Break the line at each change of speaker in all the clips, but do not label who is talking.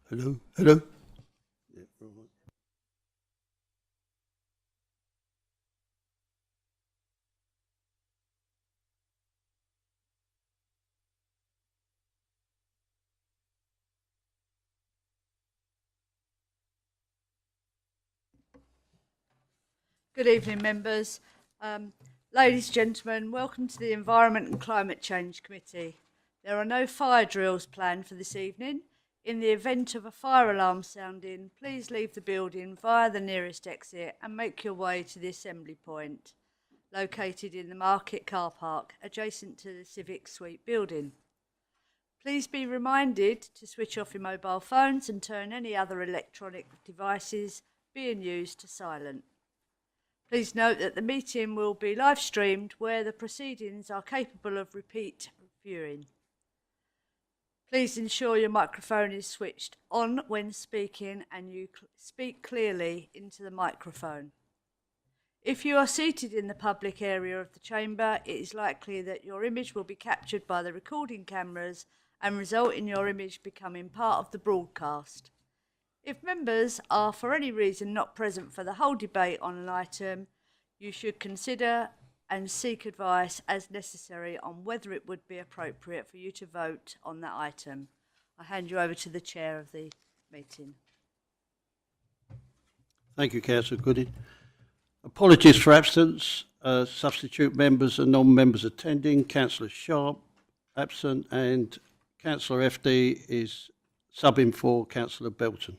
Hello, hello. Yeah, right.
Good evening, members. Um, Ladies and gentlemen, welcome to the Environment and Climate Change Committee. There are no fire drills planned for this evening. In the event of a fire alarm sounding, please leave the building via the nearest exit and make your way to the assembly point, located in the Market Car Park, adjacent to the Civic Suite building. Please be reminded to switch off your mobile phones and turn any other electronic devices being used to silent. Please note that the meeting will be live streamed where the proceedings are capable of repeat viewing. Please ensure your microphone is switched on when speaking and you speak clearly into the microphone. If you are seated in the public area of the chamber, it is likely that your image will be captured by the recording cameras and result in your image becoming part of the broadcast. If members are for any reason not present for the whole debate on an item, you should consider and seek advice as necessary on whether it would be appropriate for you to vote on that item. I hand you over to the chair of the meeting.
Thank you, Councillor Gooding. Apologies for absence. Substitute members and non-members attending. Councillor Sharp absent, and Councillor FD is subbing for Councillor Belton.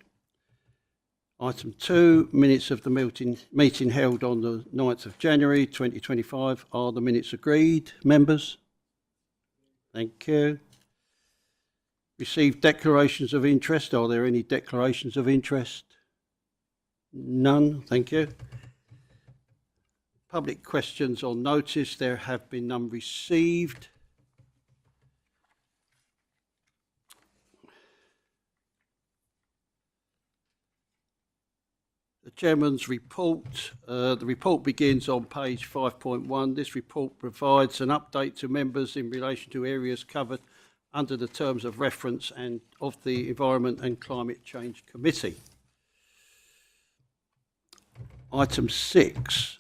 Item 2, minutes of the meeting held on the 9th of January 2025. Are the minutes agreed, members? Thank you. Received declarations of interest. Are there any declarations of interest? None, thank you. Public questions on notice. There have been none received. The Chairman's report. The report begins on page 5.1. This report provides an update to members in relation to areas covered under the terms of reference and of the Environment and Climate Change Committee. Item 6.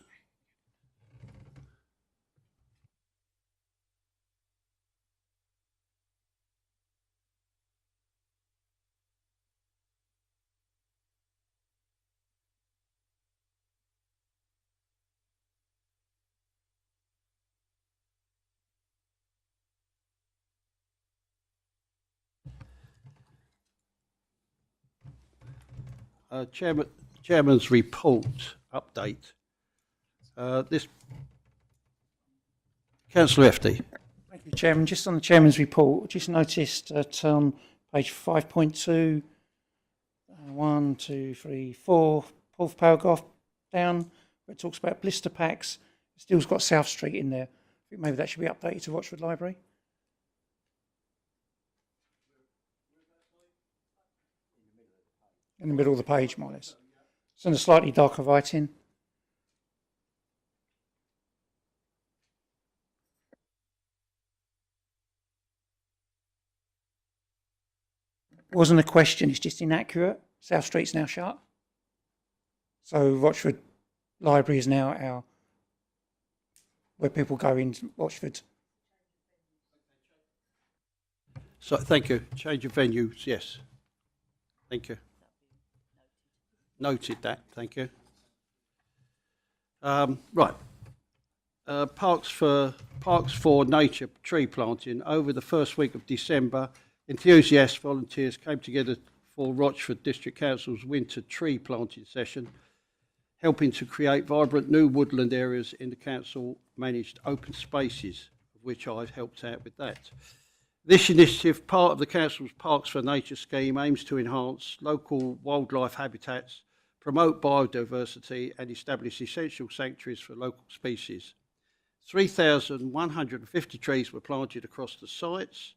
Chairman's report update. This Councillor FD.
Thank you, Chairman. Just on the Chairman's report, just noticed that page 5.2, 1, 2, 3, 4, fourth paragraph down, where it talks about blister packs, it still's got South Street in there. I think maybe that should be updated to Rochford Library. In the middle of the page, more or less. It's in a slightly darker writing. It wasn't a question, it's just inaccurate. South Street's now shut. So Rochford Library is now where people go into Rochford.
So thank you. Change of venues, yes. Thank you. Noted that, thank you. Right. Parks for Nature tree planting. Over the first week of December, enthusiast volunteers came together for Rochford District Council's winter tree planting session, helping to create vibrant new woodland areas in the council managed open spaces, of which I've helped out with that. This initiative, part of the council's Parks for Nature scheme, aims to enhance local wildlife habitats, promote biodiversity and establish essential sanctuaries for local species. 3,150 trees were planted across the sites: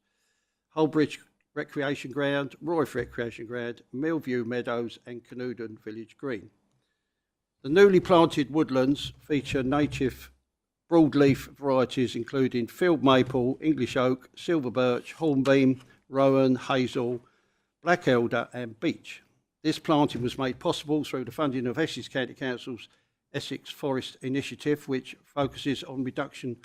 Holbridge Recreation Ground, Royth Recreation Ground, Millview Meadows and Canewdon Village Green. The newly planted woodlands feature native broadleaf varieties including field maple, English oak, silver birch, hornbeam, rowan, hazel, black elder and beech. This planting was made possible through the funding of Essex County Council's Essex Forest Initiative, which focuses on reduction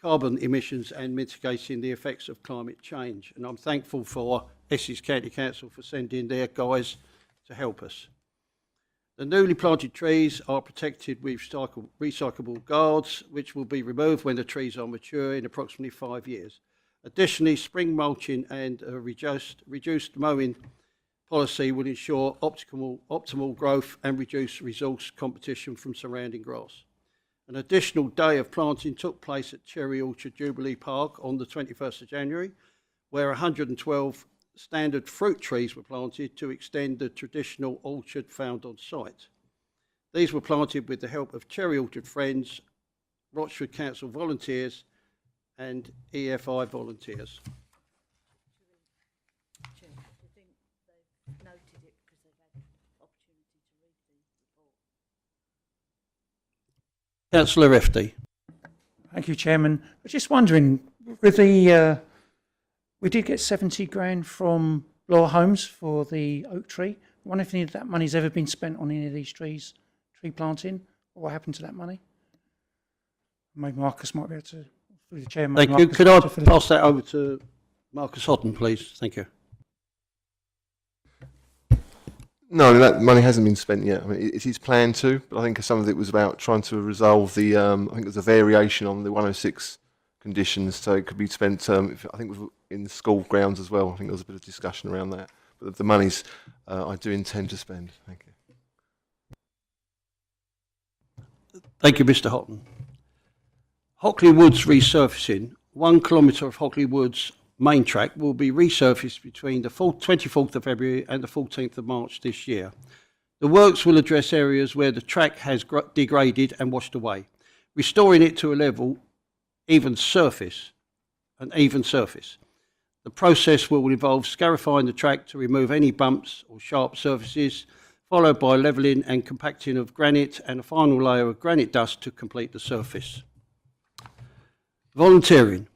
carbon emissions and mitigating the effects of climate change. And I'm thankful for Essex County Council for sending their guys to help us. The newly planted trees are protected with recyclable guards, which will be removed when the trees are mature in approximately 5 years. Additionally, spring mulching and a reduced mowing policy will ensure optimal growth and reduce resource competition from surrounding grass. An additional day of planting took place at Cherry Orchard Jubilee Park on the 21st of January, where 112 standard fruit trees were planted to extend the traditional orchard found on site. These were planted with the help of Cherry Orchard Friends, Rochford Council volunteers and EFI volunteers.
Chair, I think they've noted it because they've had opportunity to read the report.
Councillor Efti.
Thank you, Chairman. I was just wondering, with the, we did get 70 grand from Law Homes for the oak tree. I wonder if any of that money's ever been spent on any of these trees, tree planting, or what happened to that money? Maybe Marcus might be able to, through the Chairman.
Thank you.
Marcus
Could I
to fill it.
pass that over to Marcus Hodden, please? Thank you.
No, that money hasn't been spent yet. I mean, it is planned to, but I think some of it was about trying to resolve the, I think there's a variation on the 106 conditions, so it could be spent, I think it was in the school grounds as well. I think there was a bit of discussion around that. But the monies I do intend to spend. Thank you.
Thank you, Mr. Houghton. Hockley Woods resurfacing. 1 kilometre of Hockley Woods main track will be resurfaced between the 24th of February and the 14th of March this year. The works will address areas where the track has degraded and washed away, restoring it to a level, an even surface. The process will involve scarifying the track to remove any bumps or sharp surfaces, followed by levelling and compacting of granite and a final layer of granite dust to complete the surface. Volunteering.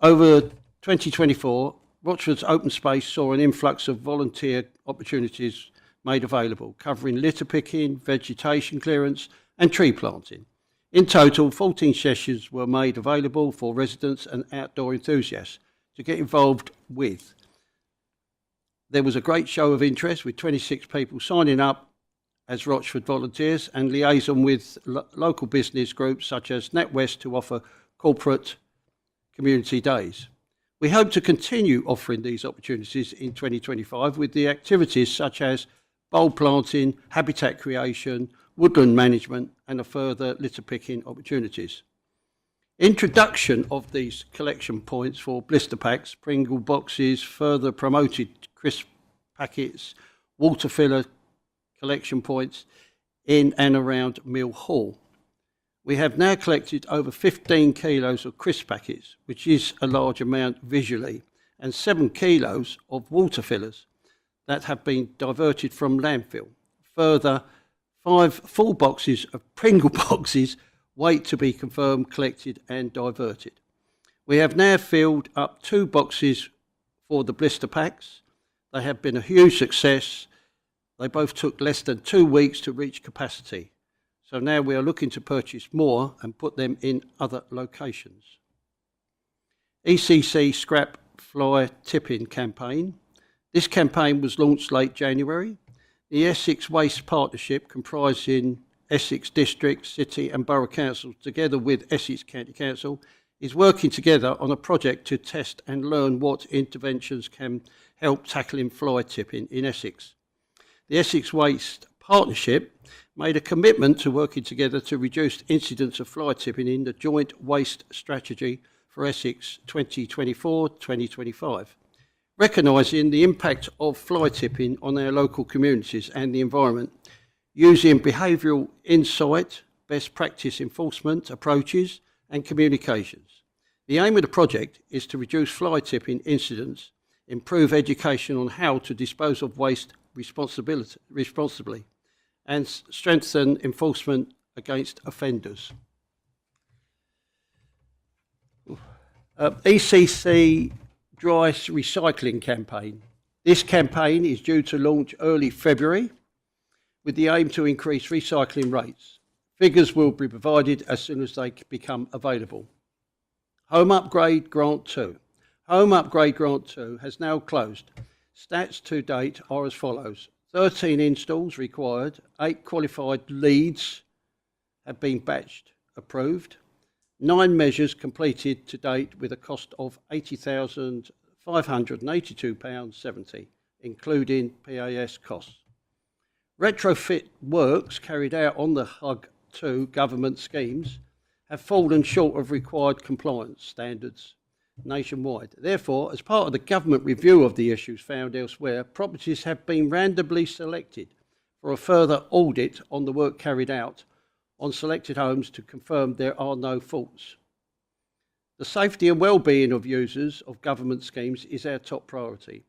Over 2024, Rochford's open space saw an influx of volunteer opportunities made available, covering litter picking, vegetation clearance and tree planting. In total, 14 sessions were made available for residents and outdoor enthusiasts to get involved with. There was a great show of interest with 26 people signing up as Rochford volunteers and liaison with local business groups such as NatWest to offer corporate community days. We hope to continue offering these opportunities in 2025 with the activities such as bulb planting, habitat creation, woodland management and a further litter picking opportunities. Introduction of these collection points for blister packs, Pringle boxes, further promoted crisp packets, water filler collection points in and around Mill Hall. We have now collected over 15 kilos of crisp packets, which is a large amount visually, and 7 kilos of water fillers that have been diverted from landfill. Further, 5 full boxes of Pringle boxes wait to be confirmed, collected and diverted. We have now filled up 2 boxes for the blister packs. They have been a huge success. They both took less than 2 weeks to reach capacity. So now we are looking to purchase more and put them in other locations. ECC Scrap Fly Tipping Campaign. This campaign was launched late January. The Essex Waste Partnership, comprising Essex District, City and Borough Councils, together with Essex County Council, is working together on a project to test and learn what interventions can help tackling fly tipping in Essex. The Essex Waste Partnership made a commitment to working together to reduce incidents of fly tipping in the Joint Waste Strategy for Essex 2024-2025. Recognising the impact of fly tipping on our local communities and the environment, using behavioural insight, best practice enforcement approaches and communications. The aim of the project is to reduce fly tipping incidents, improve education on how to dispose of waste responsibly, and strengthen enforcement against offenders. ECC Dry Recycling Campaign. This campaign is due to launch early February with the aim to increase recycling rates. Figures will be provided as soon as they become available. Home Upgrade Grant 2. Home Upgrade Grant 2 has now closed. Stats to date are as follows. 13 installs required, 8 qualified leads have been batched, approved, 9 measures completed to date with a cost of £80,582.70, including PAS costs. Retrofit works carried out on the HUG2 government schemes have fallen short of required compliance standards nationwide. Therefore, as part of the government review of the issues found elsewhere, properties have been randomly selected for a further audit on the work carried out on selected homes to confirm there are no faults. The safety and well-being of users of government schemes is our top priority.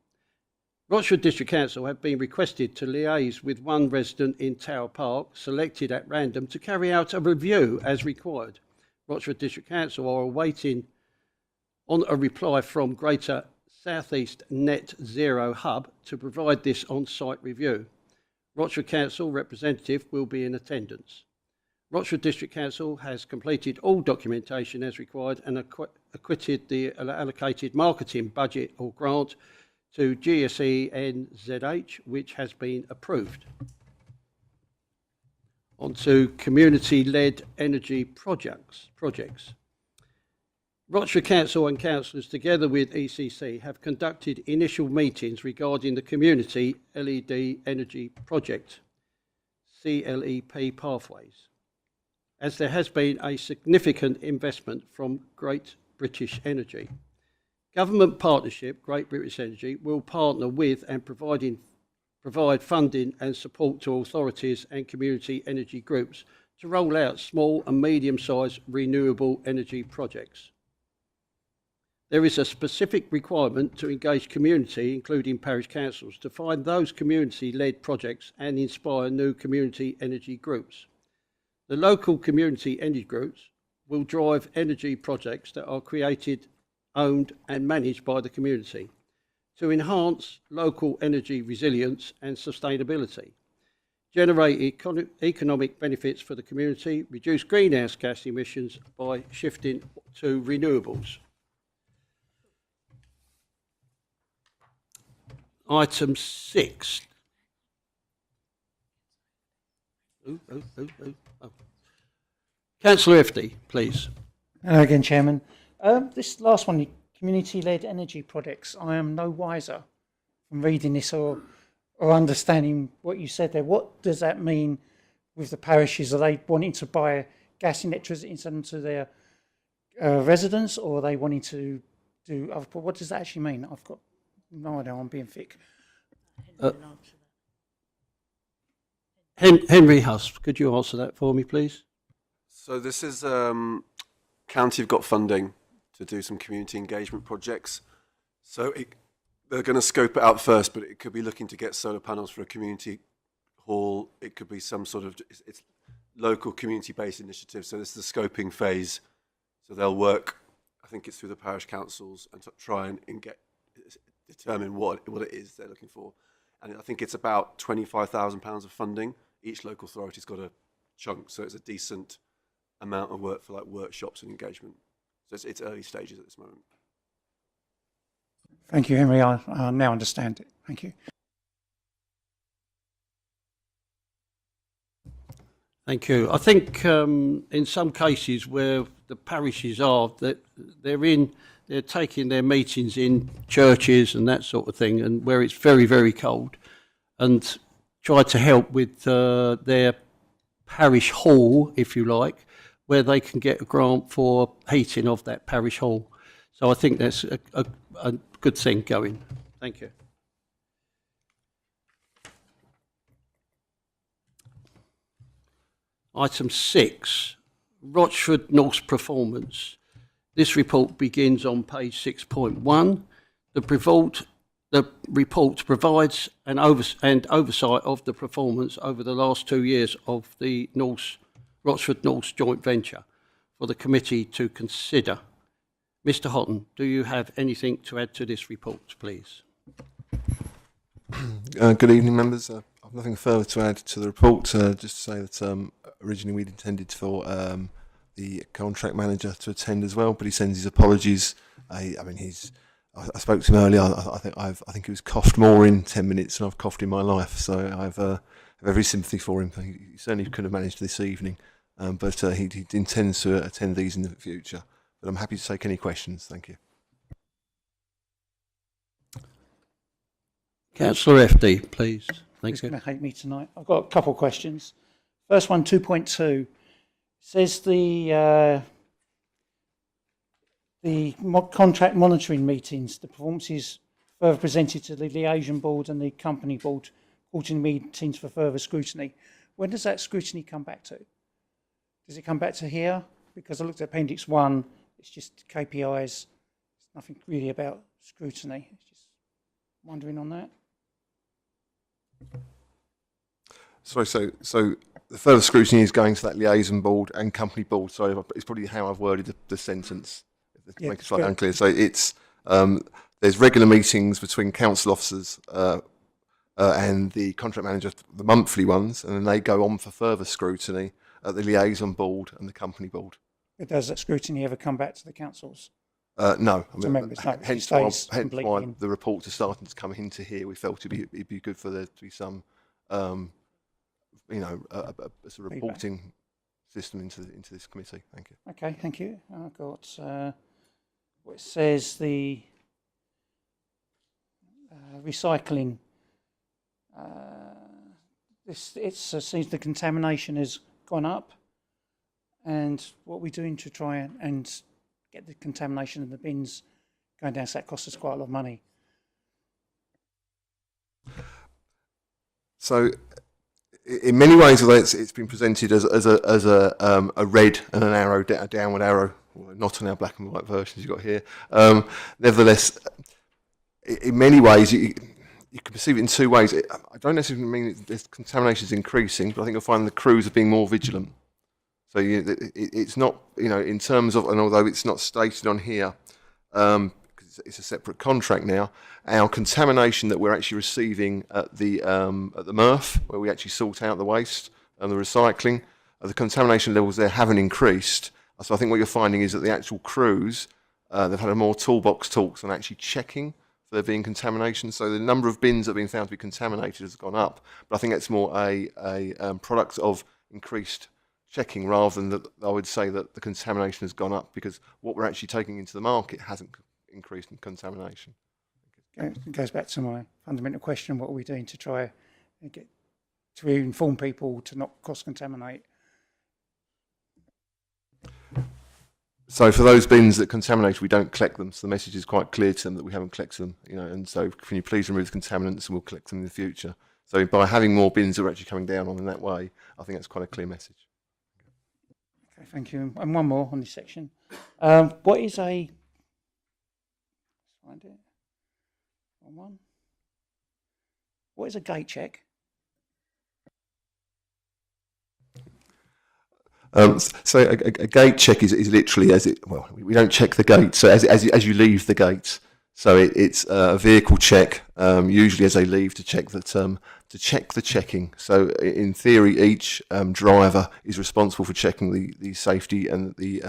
Rochford District Council have been requested to liaise with one resident in Tower Park, selected at random, to carry out a review as required. Rochford District Council are awaiting on a reply from Greater South East Net Zero Hub to provide this on-site review. Rochford Council representative will be in attendance. Rochford District Council has completed all documentation as required and acquitted the allocated marketing budget or grant to GSE NZH, which has been approved. On to community-led energy projects. Rochford Council and councillors, together with ECC, have conducted initial meetings regarding the Community LED Energy Project, CLEP Pathways, as there has been a significant investment from Great British Energy. Government partnership, Great British Energy, will partner with and provide funding and support to authorities and community energy groups to roll out small and medium-sized renewable energy projects. There is a specific requirement to engage community, including parish councils, to find those community-led projects and inspire new community energy groups. The local community energy groups will drive energy projects that are created, owned and managed by the community to enhance local energy resilience and sustainability, generate economic benefits for the community, reduce greenhouse gas emissions by shifting to renewables. Item 6. Councillor Efty, please.
Hello again, Chairman. This last one, the community-led energy projects, I am no wiser from reading this or understanding what you said there. What does that mean with the parishes? Are they wanting to buy gas and electricity and send them to their residents, or are they wanting to do other? What does that actually mean? I've got no idea. I'm being thick.
Henry Huss, could you answer that for me, please?
So this is county have got funding to do some community engagement projects. So they're going to scope it out first, but it could be looking to get solar panels for a community hall. It could be some sort of it's local community-based initiative. So this is the scoping phase. So they'll work, I think it's through the parish councils, and to try and determine what it is they're looking for. And I think it's about £25,000 of funding. Each local authority's got a chunk, so it's a decent amount of work for like workshops and engagement. So it's early stages at this moment.
Thank you, Henry. I now understand it. Thank you.
Thank you. I think in some cases where the parishes are, that they're taking their meetings in churches and that sort of thing, and where it's very, very cold, and try to help with their parish hall, if you like, where they can get a grant for heating of that parish hall. So I think that's a good thing going. Thank you. Item 6, Rochford North's performance. This report begins on page 6.1. The report provides an oversight of the performance over the last 2 years of the Rochford North's joint venture for the committee to consider. Mr. Houghton, do you have anything to add to this report, please?
Good evening, members. I've nothing further to add to the report. Just to say that originally we'd intended for the contract manager to attend as well, but he sends his apologies. I spoke to him earlier. I think he was coughed more in 10 minutes than I've coughed in my life. So I've have every sympathy for him. He certainly could have managed this evening, but he intends to attend these in the future. But I'm happy to take any questions. Thank you.
Councillor FD, please. Thank
He's
you.
going to hate me tonight. I've got a couple of questions. First one, 2.2, says the contract monitoring meetings, the performances further presented to the liaison board and the company board, quarterly meetings for further scrutiny. When does that scrutiny come back to? Does it come back to here? Because I looked at Appendix 1, it's just KPIs. It's nothing really about scrutiny. It's just wondering on that.
Sorry, so the further scrutiny is going to that liaison board and company board. Sorry, it's probably how I've worded the sentence.
Yeah,
Make it slightly
good.
unclear. So it's there's regular meetings between council officers and the contract manager, the monthly ones, and then they go on for further scrutiny at the liaison board and the company board.
But does that scrutiny ever come back to the councils?
No,
To members, no, it
hence
stays
why
completely in.
the reports are starting to come into here. We felt it'd be good for there to be some, a sort of reporting system into this committee. Thank you.
Okay, thank you. I've got what it says, the recycling. It seems the contamination has gone up, and what we're doing to try and get the contamination in the bins going down, so that costs us quite a lot of money.
So, in many ways, although it's been presented as a red and an arrow, a downward arrow, not on our black and white versions you've got here. Nevertheless, in many ways, you can perceive it in two ways. I don't necessarily mean this contamination is increasing, but I think you'll find the crews are being more vigilant. So it's not, in terms of, and although it's not stated on here, because it's a separate contract now, our contamination that we're actually receiving at the MRF, where we actually sort out the waste and the recycling, the contamination levels there haven't increased. So I think what you're finding is that the actual crews, they've had a more toolbox talks on actually checking for there being contamination. So the number of bins that have been found to be contaminated has gone up, but I think that's more a product of increased checking rather than that. I would say that the contamination has gone up because what we're actually taking into the market hasn't increased in contamination.
It goes back to my fundamental question: what are we doing to try and get to inform people to not cross-contaminate?
So for those bins that contaminate, we don't collect them. So the message is quite clear to them that we haven't collected them. And so can you please remove the contaminants and we'll collect them in the future. So by having more bins that are actually coming down on in that way, I think that's quite a clear message.
Okay, thank you. And one more on this section. What is a... Let's find it. One. What is a gate check?
So a gate check is literally we don't check the gate. So as you leave the gate, so it's a vehicle check, usually as they leave to check that to check the checking. So in theory, each driver is responsible for checking the safety and the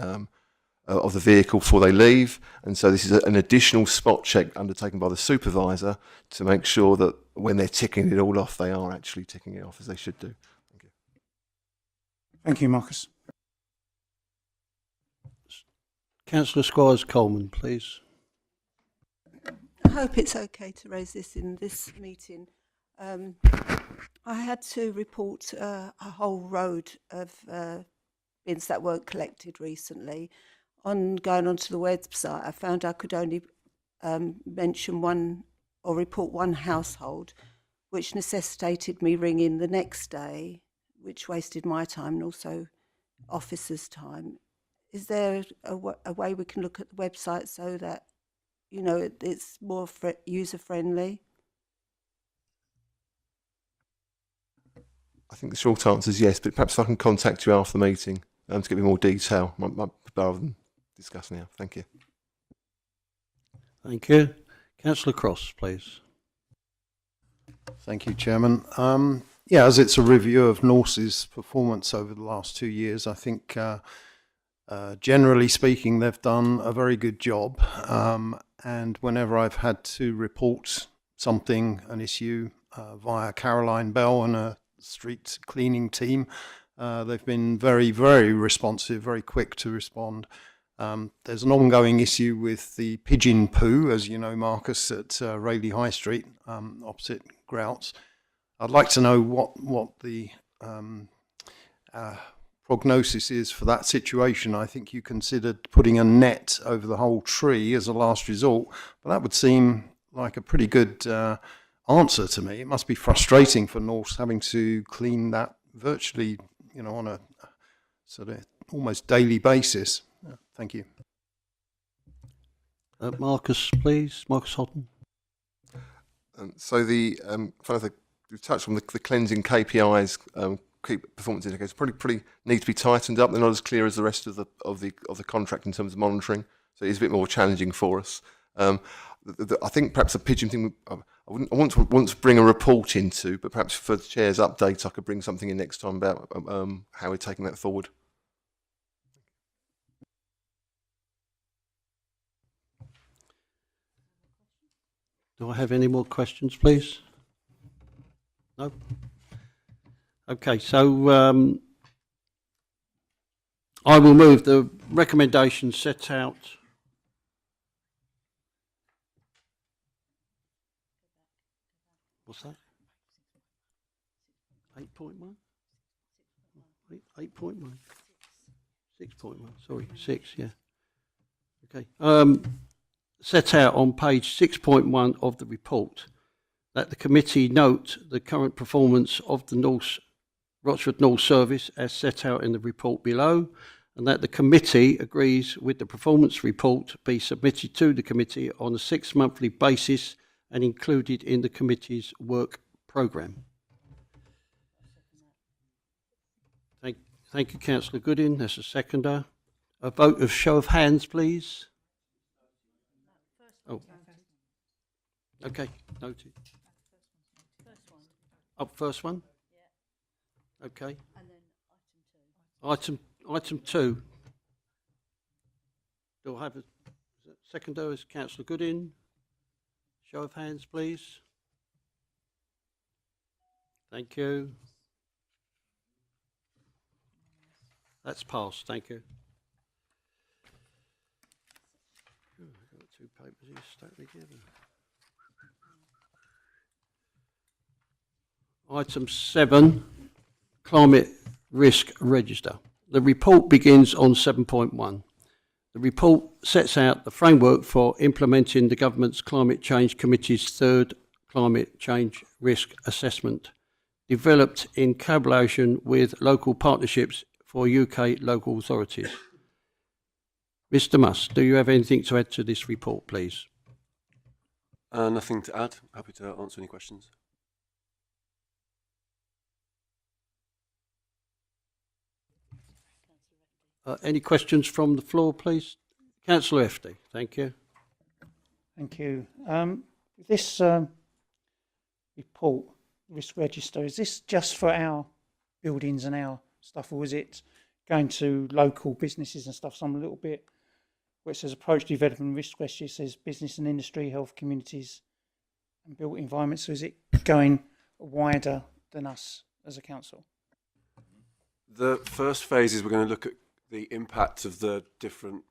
of the vehicle before they leave. And so this is an additional spot check undertaken by the supervisor to make sure that when they're ticking it all off, they are actually ticking it off as they should do. Thank you.
Thank you, Marcus.
Councillor Squires-Coleman, please.
I hope it's okay to raise this in this meeting. I had to report a whole road of bins that weren't collected recently. On going onto the website, I found I could only mention one or report one household, which necessitated me ringing the next day, which wasted my time and also officers' time. Is there a way we can look at the website so that, it's more user-friendly?
I think the short answer is yes, but perhaps I can contact you after the meeting to give you more detail rather than discuss now. Thank you.
Thank you. Councillor Cross, please.
Thank you, Chairman. Yeah, as it's a review of Norse's performance over the last 2 years, I think generally speaking, they've done a very good job. And whenever I've had to report something, an issue, via Caroline Bell and a street cleaning team, they've been very, very responsive, very quick to respond. There's an ongoing issue with the pigeon poo, as you know, Marcus, at Rayleigh High Street, opposite Grouts. I'd like to know what the prognosis is for that situation. I think you considered putting a net over the whole tree as a last resort, but that would seem like a pretty good answer to me. It must be frustrating for Norse having to clean that virtually, on a sort of almost daily basis. Thank you.
Marcus, please. Marcus Hodden.
So we've touched on the cleansing KPIs, key performance indicators. Probably need to be tightened up. They're not as clear as the rest of the contract in terms of monitoring. So it is a bit more challenging for us. I think perhaps the pigeon thing. I want to bring a report into, but perhaps for the chair's update, I could bring something in next time about how we're taking that forward.
Do I have any more questions, please? No? Okay, so I will move the recommendations set out. What's that? 8.1? 8.1? 6.1, sorry, 6, yeah. Okay. Set out on page 6.1 of the report that the committee note the current performance of the Rochford North Service as set out in the report below, and that the committee agrees with the performance report be submitted to the committee on a 6-monthly basis and included in the committee's work programme. Thank you, Councillor Goodin. That's a seconder. A vote of show of hands, please. Oh. Okay, noted. First one? Yeah. Okay. And then item 2. Do I have a seconder as Councillor Goodin? Show of hands, please. Thank you. That's passed. Thank you. I've got 2 papers here stuck together. Item 7, Climate Risk Register. The report begins on 7.1. The report sets out the framework for implementing the Government's Climate Change Committee's 3rd Climate Change Risk Assessment, developed in collaboration with local partnerships for UK local authorities. Mr. Musk, do you have anything to add to this report, please?
Nothing to add. Happy to answer any questions.
Any questions from the floor, please? Councillor Efty, thank you.
Thank you. This report, risk register, is this just for our buildings and our stuff, or is it going to local businesses and stuff? So I'm a little bit, where it says approach development risk register, it says business and industry, health, communities and built environment. So is it going wider than us as a council?
The first phase is we're going to look at the impact of the different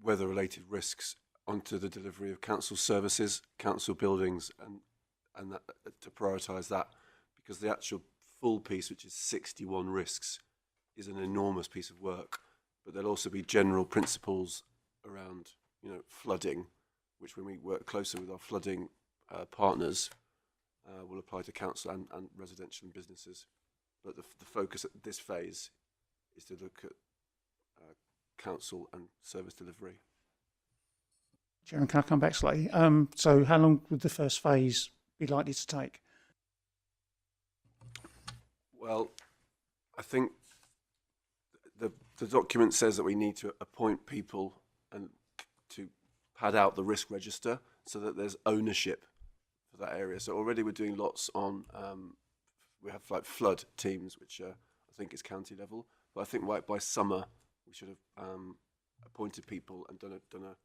weather-related risks onto the delivery of council services, council buildings, and that, to prioritise that, because the actual full piece, which is 61 risks, is an enormous piece of work. But there'll also be general principles around, flooding, which when we work closer with our flooding partners, will apply to council and residential and businesses. But the focus at this phase is to look at council and service delivery.
Chairman, can I come back slightly? So how long would the first phase be likely to take?
Well, I think the document says that we need to appoint people and to pad out the risk register so that there's ownership for that area. So already we're doing lots on, we have like flood teams, which I think is county level. But I think by summer we should have appointed people and done a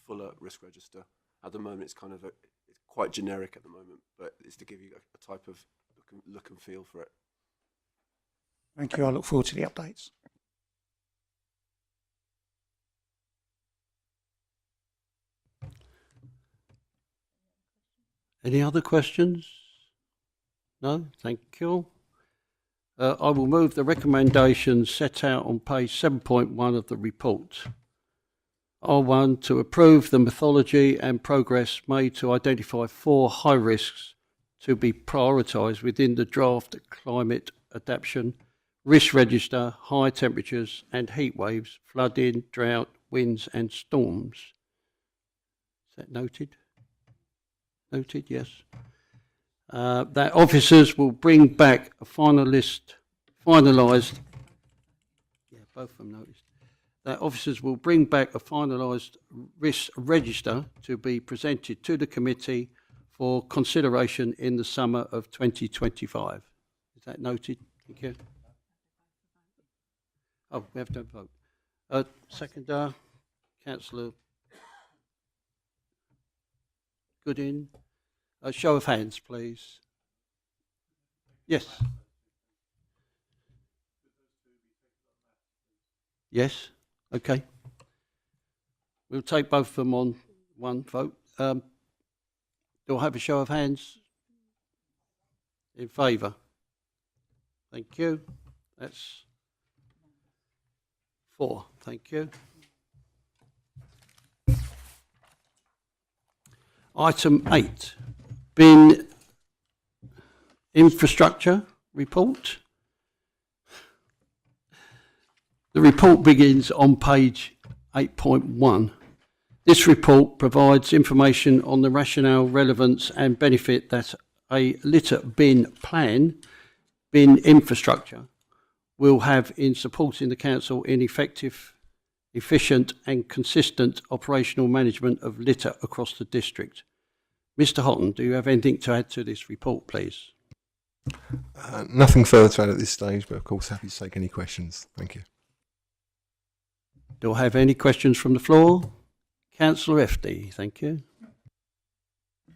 fuller risk register. At the moment, it's kind of it's quite generic at the moment, but it's to give you a type of look and feel for it.
Thank you. I look forward to the updates.
Any other questions? No? Thank you. I will move the recommendations set out on page 7.1 of the report. R1, to approve the methodology and progress made to identify 4 high risks to be prioritised within the draft climate adaptation risk register: high temperatures and heat waves, flooding, drought, winds and storms. Is that noted? Noted, yes. That officers will bring back a finalised, yeah, both of them noticed. That officers will bring back a finalised risk register to be presented to the committee for consideration in the summer of 2025. Is that noted? Thank you. Oh, we have to vote. Seconder, Councillor Goodin. A show of hands, please. Yes. Yes. Okay. We'll take both of them on one vote. Do I have a show of hands in favour? Thank you. That's 4. Thank you. Item 8, bin infrastructure report. The report begins on page 8.1. This report provides information on the rationale, relevance and benefit that a litter bin plan, bin infrastructure, will have in supporting the council in effective, efficient and consistent operational management of litter across the district. Mr. Houghton, do you have anything to add to this report, please?
Nothing further to add at this stage, but of course happy to take any questions. Thank you.
Do I have any questions from the floor? Councillor FD, thank you.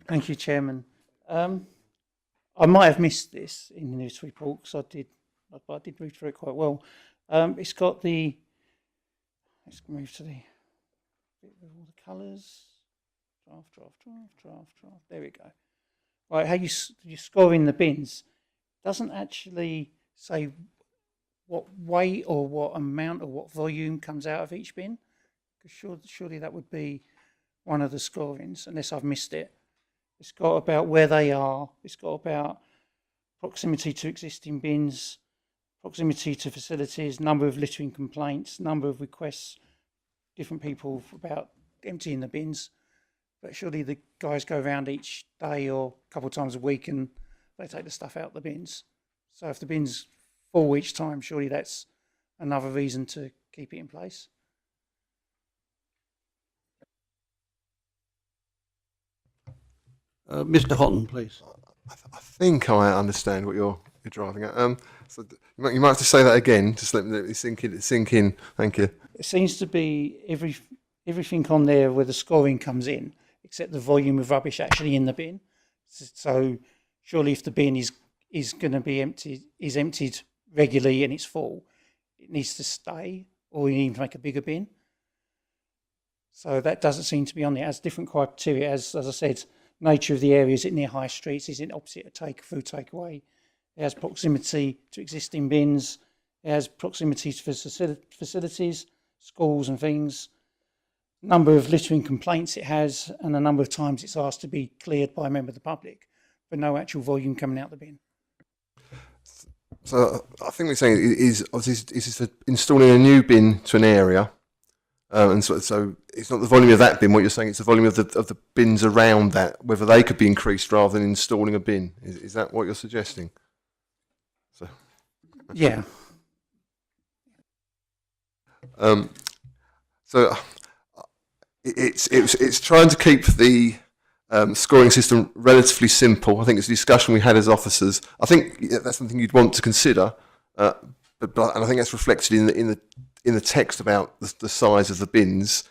Thank you, Chairman. I might have missed this in this report because I did read through it quite well. It's got the, let's move to the bit with all the colours. Draft. There we go. Right, how you score in the bins doesn't actually say what weight or what amount or what volume comes out of each bin. Because surely that would be one of the scorings, unless I've missed it. It's got about where they are. It's got about proximity to existing bins, proximity to facilities, number of littering complaints, number of requests, different people about emptying the bins. But surely the guys go around each day or a couple of times a week and they take the stuff out the bins. So if the bin's full each time, surely that's another reason to keep it in place.
Mr. Houghton, please.
I think I understand what you're driving at. So you might have to say that again. Just let me sink in. Thank you.
It seems to be everything on there where the scoring comes in, except the volume of rubbish actually in the bin. So surely if the bin is going to be emptied regularly and it's full, it needs to stay, or you need to make a bigger bin. So that doesn't seem to be on there. It has different criteria, as I said, nature of the area. Is it near high streets? Is it opposite a food takeaway? It has proximity to existing bins. It has proximity to facilities, schools and things. Number of littering complaints it has, and the number of times it's asked to be cleared by a member of the public, but no actual volume coming out the bin.
So I think we're saying is for installing a new bin to an area, and so it's not the volume of that bin. What you're saying, it's the volume of the bins around that, whether they could be increased rather than installing a bin. Is that what you're suggesting? So
yeah.
So it's trying to keep the scoring system relatively simple. I think it's a discussion we had as officers. I think that's something you'd want to consider, but and I think that's reflected in the text about the size of the bins.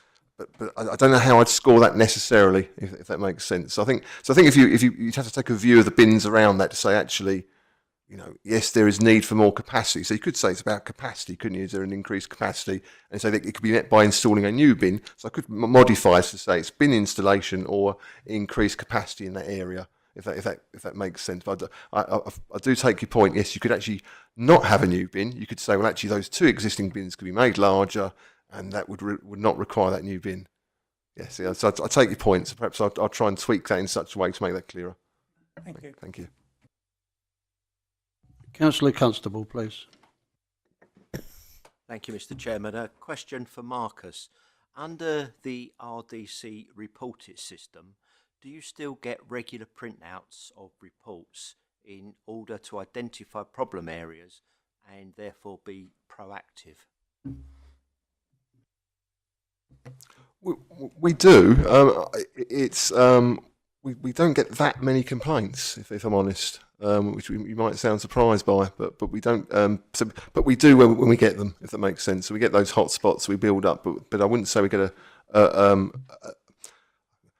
But I don't know how I'd score that necessarily, if that makes sense. So I think if you'd have to take a view of the bins around that to say actually, yes, there is need for more capacity. So you could say it's about capacity, couldn't you? Is there an increased capacity? And so that it could be met by installing a new bin. So I could modify it to say it's bin installation or increased capacity in that area, if that makes sense. But I do take your point. Yes, you could actually not have a new bin. You could say, well, actually, those 2 existing bins could be made larger, and that would not require that new bin. Yes, yeah, so I take your point. So perhaps I'll try and tweak that in such a way to make that clearer.
Thank you.
Thank you.
Councillor Constable, please.
Thank you, Mr. Chairman. A question for Marcus. Under the RDC reported system, do you still get regular printouts of reports in order to identify problem areas and therefore be proactive?
We do. We don't get that many complaints, if I'm honest, which you might sound surprised by, but we don't. But we do when we get them, if that makes sense. So we get those hotspots we build up, but I wouldn't say we get I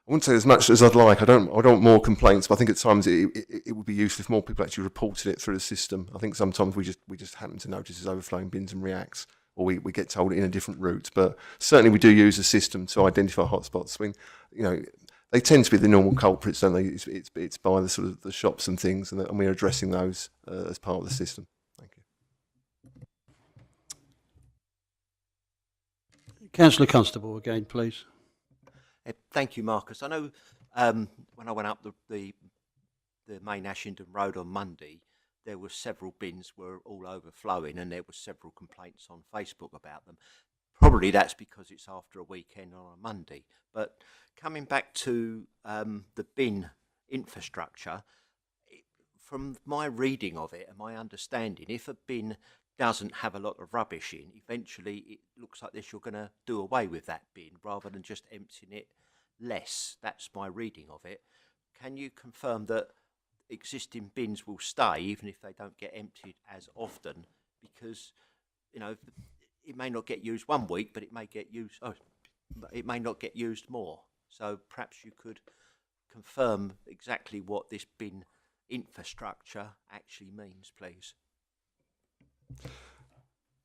wouldn't say as much as I'd like. I don't want more complaints, but I think at times it would be useful if more people actually reported it through the system. I think sometimes we just happen to notice it's overflowing bins and reacts, or we get told it in a different route. But certainly we do use the system to identify hotspots. I mean, they tend to be the normal culprits, don't they? It's by the sort of the shops and things, and we're addressing those as part of the system. Thank you.
Councillor Constable again, please.
Thank you, Marcus. I know when I went up the main Ashington Road on Monday, there were several bins were all overflowing, and there were several complaints on Facebook about them. Probably that's because it's after a weekend on a Monday. But coming back to the bin infrastructure, from my reading of it and my understanding, if a bin doesn't have a lot of rubbish in, eventually it looks like this you're going to do away with that bin rather than just emptying it less. That's my reading of it. Can you confirm that existing bins will stay even if they don't get emptied as often? Because, it may not get used 1 week, but it may get used. It may not get used more. So perhaps you could confirm exactly what this bin infrastructure actually means, please.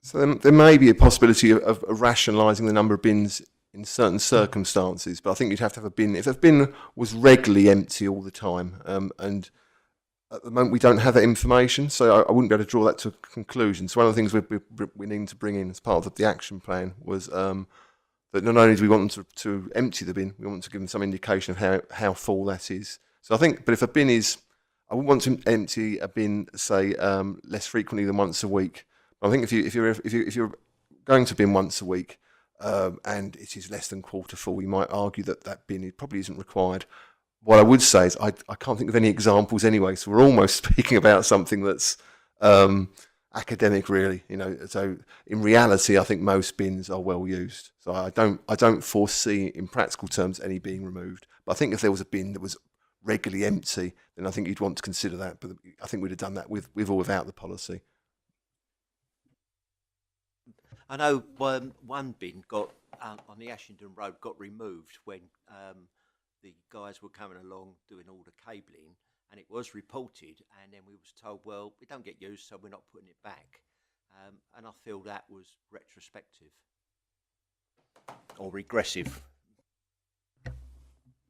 So there may be a possibility of rationalising the number of bins in certain circumstances, but I think you'd have to have a bin. If a bin was regularly empty all the time, and at the moment we don't have that information, so I wouldn't be able to draw that to a conclusion. So one of the things we need to bring in as part of the action plan was that not only do we want them to empty the bin, we want to give them some indication of how full that is. So I think, but if a bin is, I wouldn't want to empty a bin, say, less frequently than once a week. I think if you're going to bin once a week and it is less than quarter full, you might argue that bin probably isn't required. What I would say is I can't think of any examples anyway, so we're almost speaking about something that's academic, really. So in reality, I think most bins are well used. So I don't foresee, in practical terms, any being removed. But I think if there was a bin that was regularly empty, then I think you'd want to consider that. But I think we'd have done that with or without the policy.
I know one bin got on the Ashington Road got removed when the guys were coming along doing all the cabling, and it was reported, and then we was told, well, it don't get used, so we're not putting it back. And I feel that was retrospective or regressive.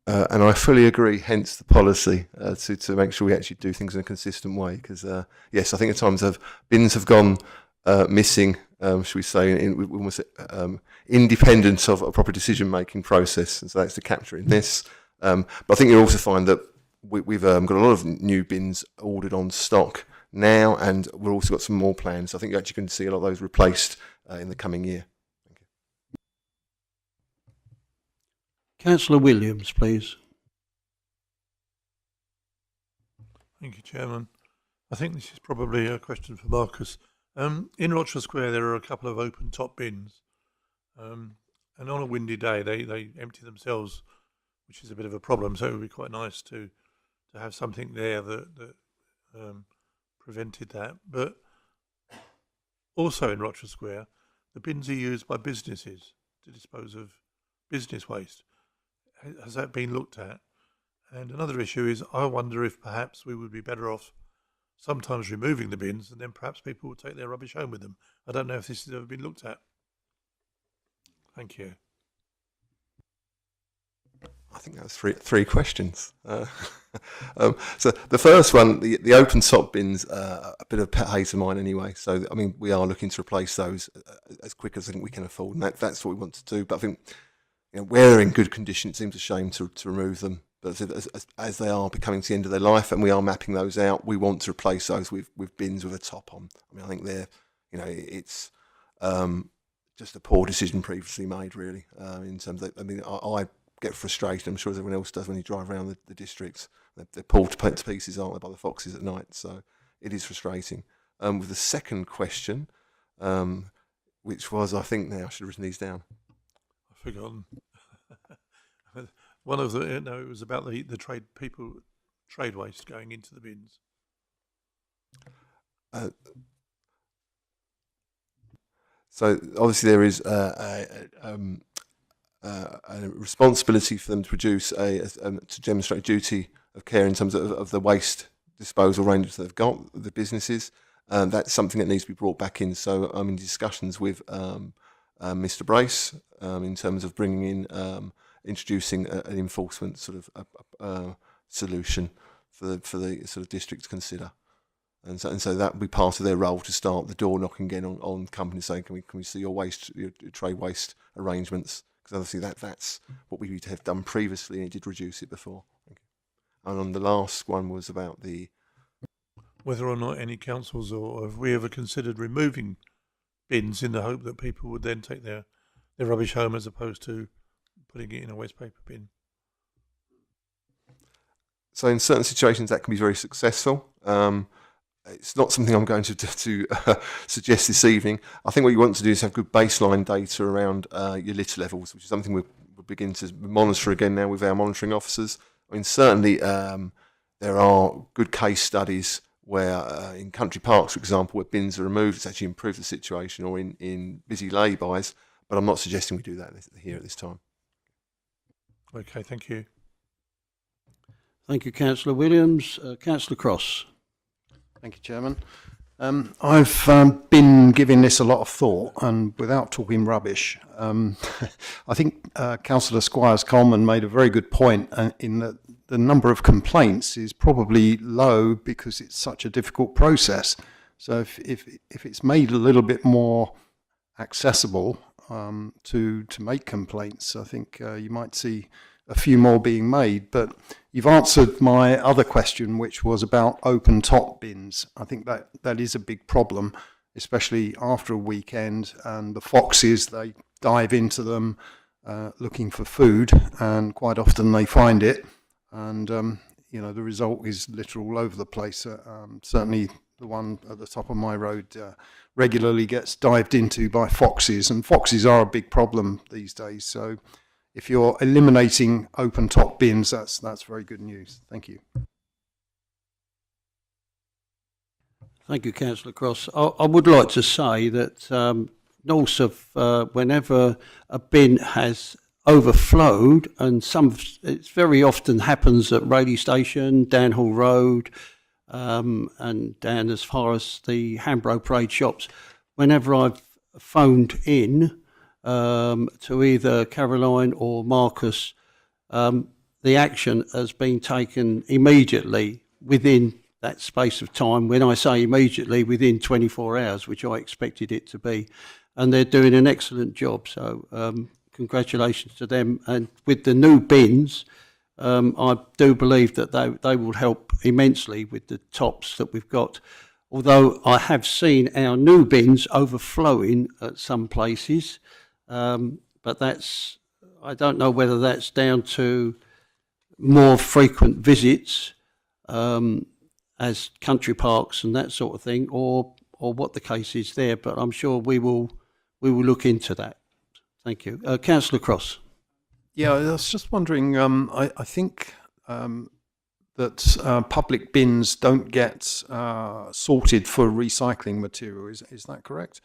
And I fully agree, hence the policy, to make sure we actually do things in a consistent way. Because, yes, I think at times bins have gone missing, should we say, almost independent of a proper decision-making process. And so that's the capture in this. But I think you'll also find that we've got a lot of new bins ordered on stock now, and we've also got some more plans. I think you're actually going to see a lot of those replaced in the coming year. Thank you.
Councillor Williams, please.
Thank you, Chairman. I think this is probably a question for Marcus. In Rochester Square, there are a couple of open top bins, and on a windy day, they empty themselves which is a bit of a problem. So it would be quite nice to have something there that prevented that. But also in Rochester Square, the bins are used by businesses to dispose of business waste. Has that been looked at? And another issue is, I wonder if perhaps we would be better off sometimes removing the bins, and then perhaps people would take their rubbish home with them. I don't know if this has ever been looked at. Thank you.
I think that was three questions. So the first one, the open top bins, a bit of a pet hate of mine anyway. So I mean, we are looking to replace those as quick as I think we can afford, and that's what we want to do. But I think, you know, where they're in good condition, it seems a shame to remove them. But as they are becoming to the end of their life, and we are mapping those out, we want to replace those with bins with a top on. I mean, I think they're, you know, it's just a poor decision previously made, really. In terms of, I mean, I get frustrated, I'm sure as everyone else does, when you drive around the districts. They're pulled to pieces, aren't they, by the foxes at night. So it is frustrating. With the second question, which was, I think now I should have written these down.
I've forgotten. One of the, no, it was about the trade waste going into the bins.
So obviously there is a responsibility for them to produce to demonstrate duty of care in terms of the waste disposal ranges that they've got, the businesses. That's something that needs to be brought back in. So I'm in discussions with Mr. Brace in terms of bringing in, introducing an enforcement sort of solution for the sort of district to consider. And so that would be part of their role, to start the door knocking again on companies saying, can we see your trade waste arrangements? Because obviously that's what we have done previously, and it did reduce it before. Thank you. And on the last one was about
whether or not any councils, or have we ever considered removing bins in the hope that people would then take their rubbish home, as opposed to putting it in a waste paper bin?
So in certain situations that can be very successful. It's not something I'm going to suggest this evening. I think what you want to do is have good baseline data around your litter levels, which is something we'll begin to monitor again now with our monitoring officers. I mean, certainly there are good case studies where in country parks, for example, where bins are removed, it's actually improved the situation, or in busy lay-bys, but I'm not suggesting we do that here at this time.
Okay, thank you.
Thank you, Councillor Williams. Councillor Cross.
Thank you, Chairman. I've been giving this a lot of thought, and without talking rubbish, I think Councillor Squires-Coleman made a very good point in that the number of complaints is probably low because it's such a difficult process. So if it's made a little bit more accessible to make complaints, I think you might see a few more being made. But you've answered my other question, which was about open top bins. I think that is a big problem, especially after a weekend, and the foxes, they dive into them looking for food, and quite often they find it, and you know, the result is litter all over the place. Certainly the one at the top of my road regularly gets dived into by foxes, and foxes are a big problem these days. So if you're eliminating open top bins, that's very good news. Thank you.
Thank you, Councillor Cross. I would like to say that north of whenever a bin has overflowed, and it very often happens at Rayleigh Station, Downhall Road, and down as far as the Hambro Parade shops. Whenever I've phoned in to either Caroline or Marcus, the action has been taken immediately within that space of time. When I say immediately, within 24 hours, which I expected it to be, and they're doing an excellent job. So congratulations to them. And with the new bins, I do believe that they will help immensely with the tops that we've got. Although I have seen our new bins overflowing at some places, but I don't know whether that's down to more frequent visits as country parks and that sort of thing, or what the case is there. But I'm sure we will look into that. Thank you. Councillor Cross.
Yeah, I was just wondering, I think that public bins don't get sorted for recycling material. Is that correct?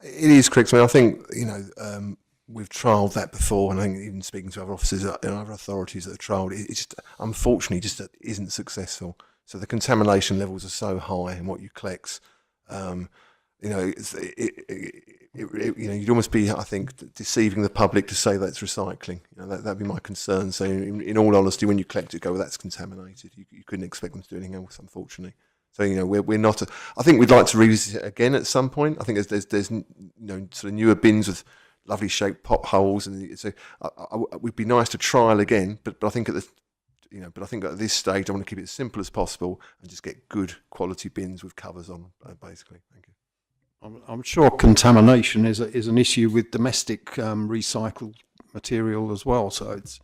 It is correct. I mean, I think, we've trialled that before, and I think even speaking to other officers and other authorities that have trialled it, it's just, unfortunately, just isn't successful. So the contamination levels are so high in what you collect. You'd almost be, I think, deceiving the public to say that it's recycling. That'd be my concern. So in all honesty, when you collect it, go, well, that's contaminated. You couldn't expect them to do anything else, unfortunately. So, we're not, I think we'd like to revisit it again at some point. I think there's sort of newer bins with lovely shaped potholes, and so it would be nice to trial again, but I think at this stage I want to keep it as simple as possible and just get good quality bins with covers on, basically. Thank you.
I'm sure contamination is an issue with domestic recycled material as well. So it's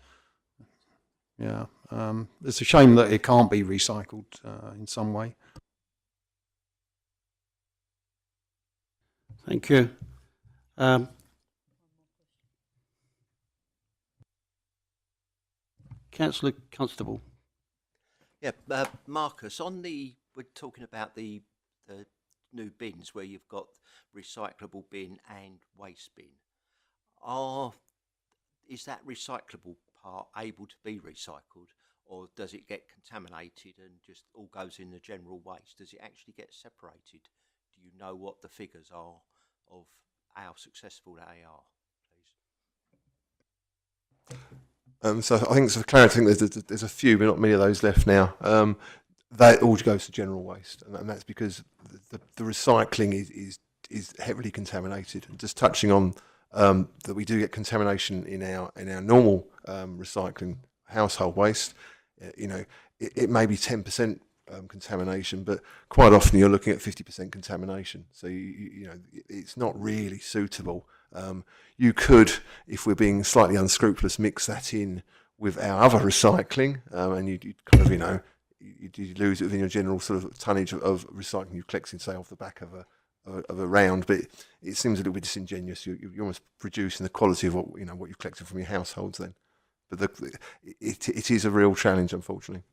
it's a shame that it can't be recycled in some way.
Thank you. Councillor Constable.
Yeah, Marcus, we're talking about the new bins where you've got recyclable bin and waste bin. Is that recyclable part able to be recycled, or does it get contaminated and just all goes in the general waste? Does it actually get separated? Do you know what the figures are of how successful they are, please?
So I think, for clarity, I think there's a few, but not many of those left now. That all goes to general waste, and that's because the recycling is heavily contaminated. And just touching on that, we do get contamination in our normal recycling household waste. It may be 10% contamination, but quite often you're looking at 50% contamination. So it's not really suitable. You could, if we're being slightly unscrupulous, mix that in with our other recycling, and you'd kind of, you lose it within your general sort of tonnage of recycling you're collecting, say, off the back of a round. But it seems a little bit disingenuous. You're almost producing the quality of what you've collected from your households then. But it is a real challenge, unfortunately.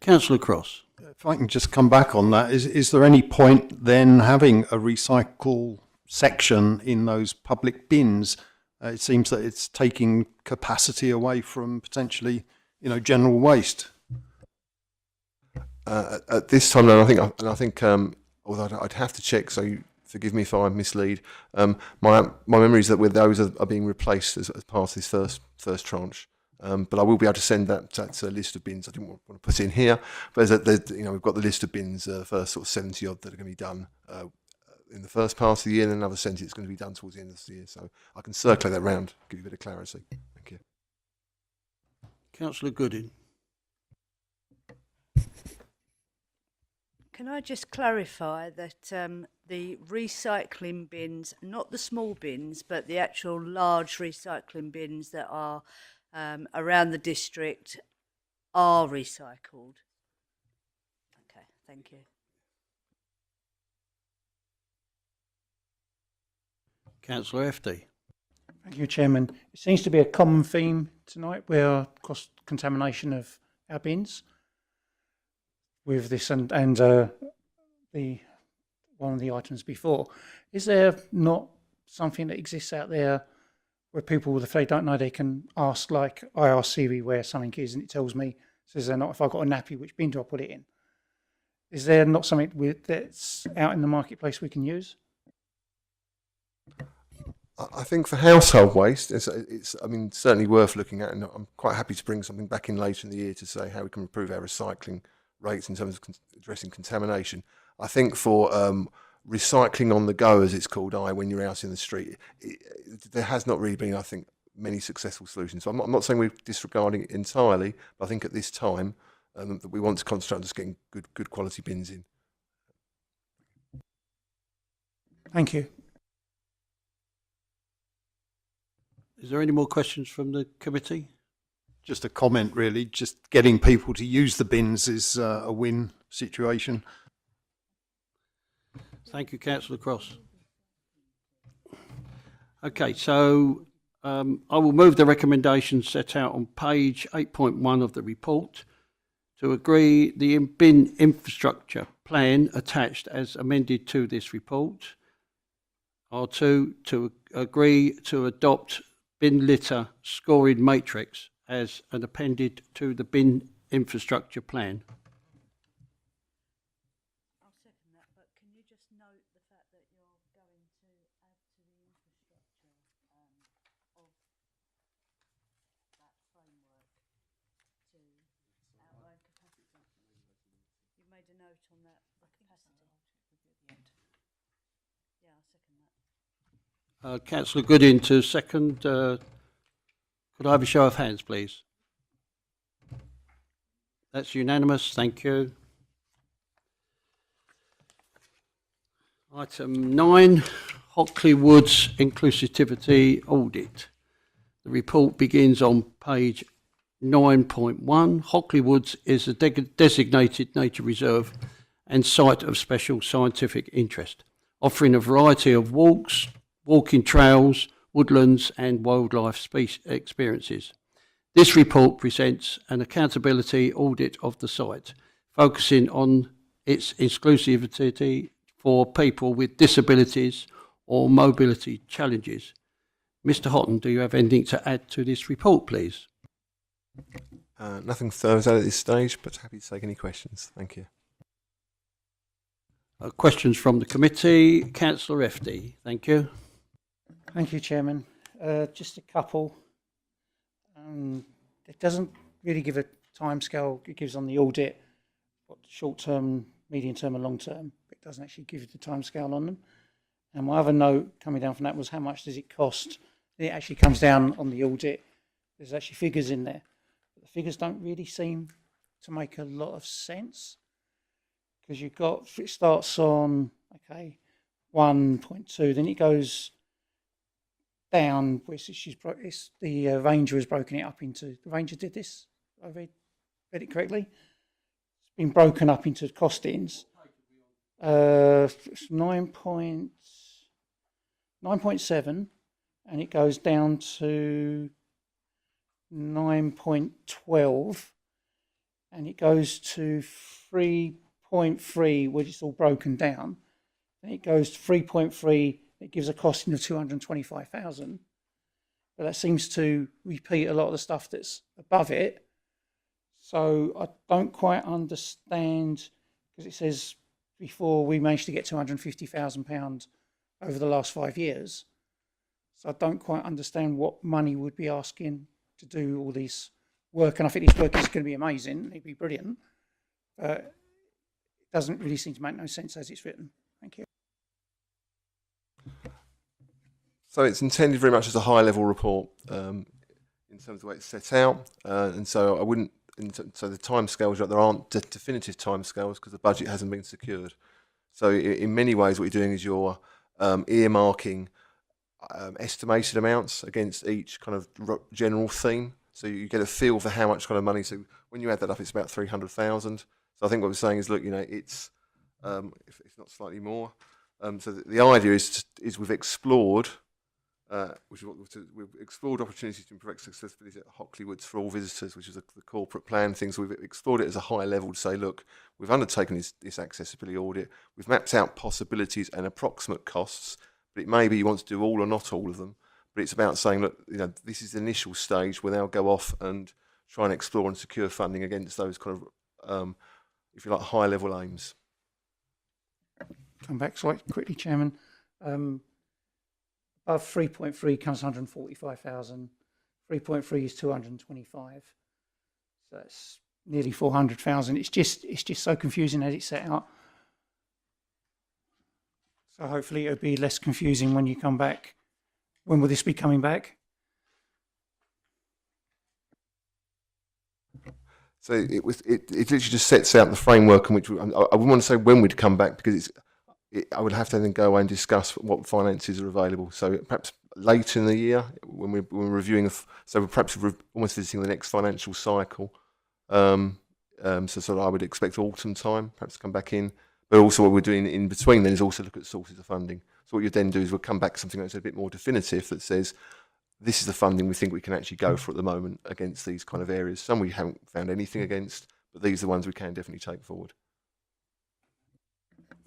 Councillor Cross.
If I can just come back on that, is there any point then having a recycle section in those public bins? It seems that it's taking capacity away from potentially, general waste.
At this time, I think, although I'd have to check, so forgive me if I mislead. My memory is that those are being replaced as part of this first tranche. But I will be able to send that list of bins. I didn't want to put it in here, but we've got the list of bins, first sort of 70 odd that are going to be done in the first part of the year, and another 70 that's going to be done towards the end of the year. So I can circulate that round, give you a bit of clarity. Thank you.
Councillor Goodin.
Can I just clarify that the recycling bins, not the small bins, but the actual large recycling bins that are around the district are recycled? Okay, thank you.
Councillor FD.
Thank you, Chairman. It seems to be a common theme tonight where cross-contamination of our bins with this and the one of the items before. Is there not something that exists out there where people, if they don't know, they can ask, like I ask Siri where something is and it tells me, says they're not, if I've got a nappy, which bin do I put it in? Is there not something that's out in the marketplace we can use?
I think for household waste, it's certainly worth looking at, and I'm quite happy to bring something back in later in the year to say how we can improve our recycling rates in terms of addressing contamination. I think for recycling on the go, as it's called, when you're out in the street, there has not really been, I think, many successful solutions. So I'm not saying we're disregarding it entirely, but I think at this time that we want to concentrate on just getting good quality bins in.
Thank you.
Is there any more questions from the committee?
Just a comment, really. Just getting people to use the bins is a win situation.
Thank you, Councillor Cross. Okay, so I will move the recommendations set out on page 8.1 of the report to agree the bin infrastructure plan attached as amended to this report. R2, to agree to adopt bin litter scoring matrix as an appended to the bin infrastructure plan.
I'll second that, but can you just note the fact that you're going to add to the infrastructure of that framework to outline capacity? You made a note on that, the capacity. Yeah, I'll second that.
Councillor Goodin to second. Could I have a show of hands, please? That's unanimous. Thank you. Item 9, Hockley Woods Inclusivity Audit. The report begins on page 9.1. Hockley Woods is a designated nature reserve and site of special scientific interest, offering a variety of walks, walking trails, woodlands and wildlife experiences. This report presents an accountability audit of the site, focusing on its exclusivity for people with disabilities or mobility challenges. Mr. Houghton, do you have anything to add to this report, please?
Nothing further at this stage, but happy to take any questions. Thank you.
Questions from the committee. Councillor FD, thank you.
Thank you, Chairman. Just a couple. It doesn't really give a timescale. It gives on the audit what short-term, medium-term and long-term. It doesn't actually give you the timescale on them. And my other note coming down from that was how much does it cost? It actually comes down on the audit. There's actually figures in there. But the figures don't really seem to make a lot of sense, because you've got, it starts on, okay, 1.2, then it goes down, which it's the Ranger has broken it up into, the Ranger did this, I read it correctly? It's been broken up into costings. 9.7, and it goes down to 9.12, and it goes to 3.3, which is all broken down. Then it goes to 3.3. It gives a costing of 225,000, but that seems to repeat a lot of the stuff that's above it. So I don't quite understand, because it says before we managed to get £250,000 over the last 5 years. So I don't quite understand what money would be asking to do all this work. And I think this work is going to be amazing. It'd be brilliant. It doesn't really seem to make no sense as it's written. Thank you.
So it's intended very much as a high-level report in terms of the way it's set out, and so I wouldn't. So the timescales, there aren't definitive timescales because the budget hasn't been secured. So in many ways, what you're doing is you're earmarking estimated amounts against each kind of general theme. So you get a feel for how much kind of money. So when you add that up, it's about 300,000. So I think what we're saying is, look, it's if not slightly more. So the idea is we've explored, we've explored opportunities to improve accessibility at Hockley Woods for all visitors, which is the corporate plan thing. So we've explored it as a high level to say, look, we've undertaken this accessibility audit. We've mapped out possibilities and approximate costs, but it may be you want to do all or not all of them. But it's about saying, look, this is the initial stage where they'll go off and try and explore and secure funding against those kind of, if you like, high level aims.
Come back slightly quickly, Chairman. Above 3.3 comes 145,000. 3.3 is 225. So that's nearly 400,000. It's just so confusing as it's set out. So hopefully it'll be less confusing when you come back. When will this be coming back?
So it literally just sets out the framework in which I wouldn't want to say when we'd come back, because I would have to then go away and discuss what finances are available. So perhaps later in the year when we're reviewing, so perhaps we're almost visiting the next financial cycle. So sort of I would expect autumn time, perhaps to come back in. But also what we're doing in between then is also look at sources of funding. So what you then do is we'll come back to something that's a bit more definitive that says, this is the funding we think we can actually go for at the moment against these kind of areas. Some we haven't found anything against, but these are the ones we can definitely take forward.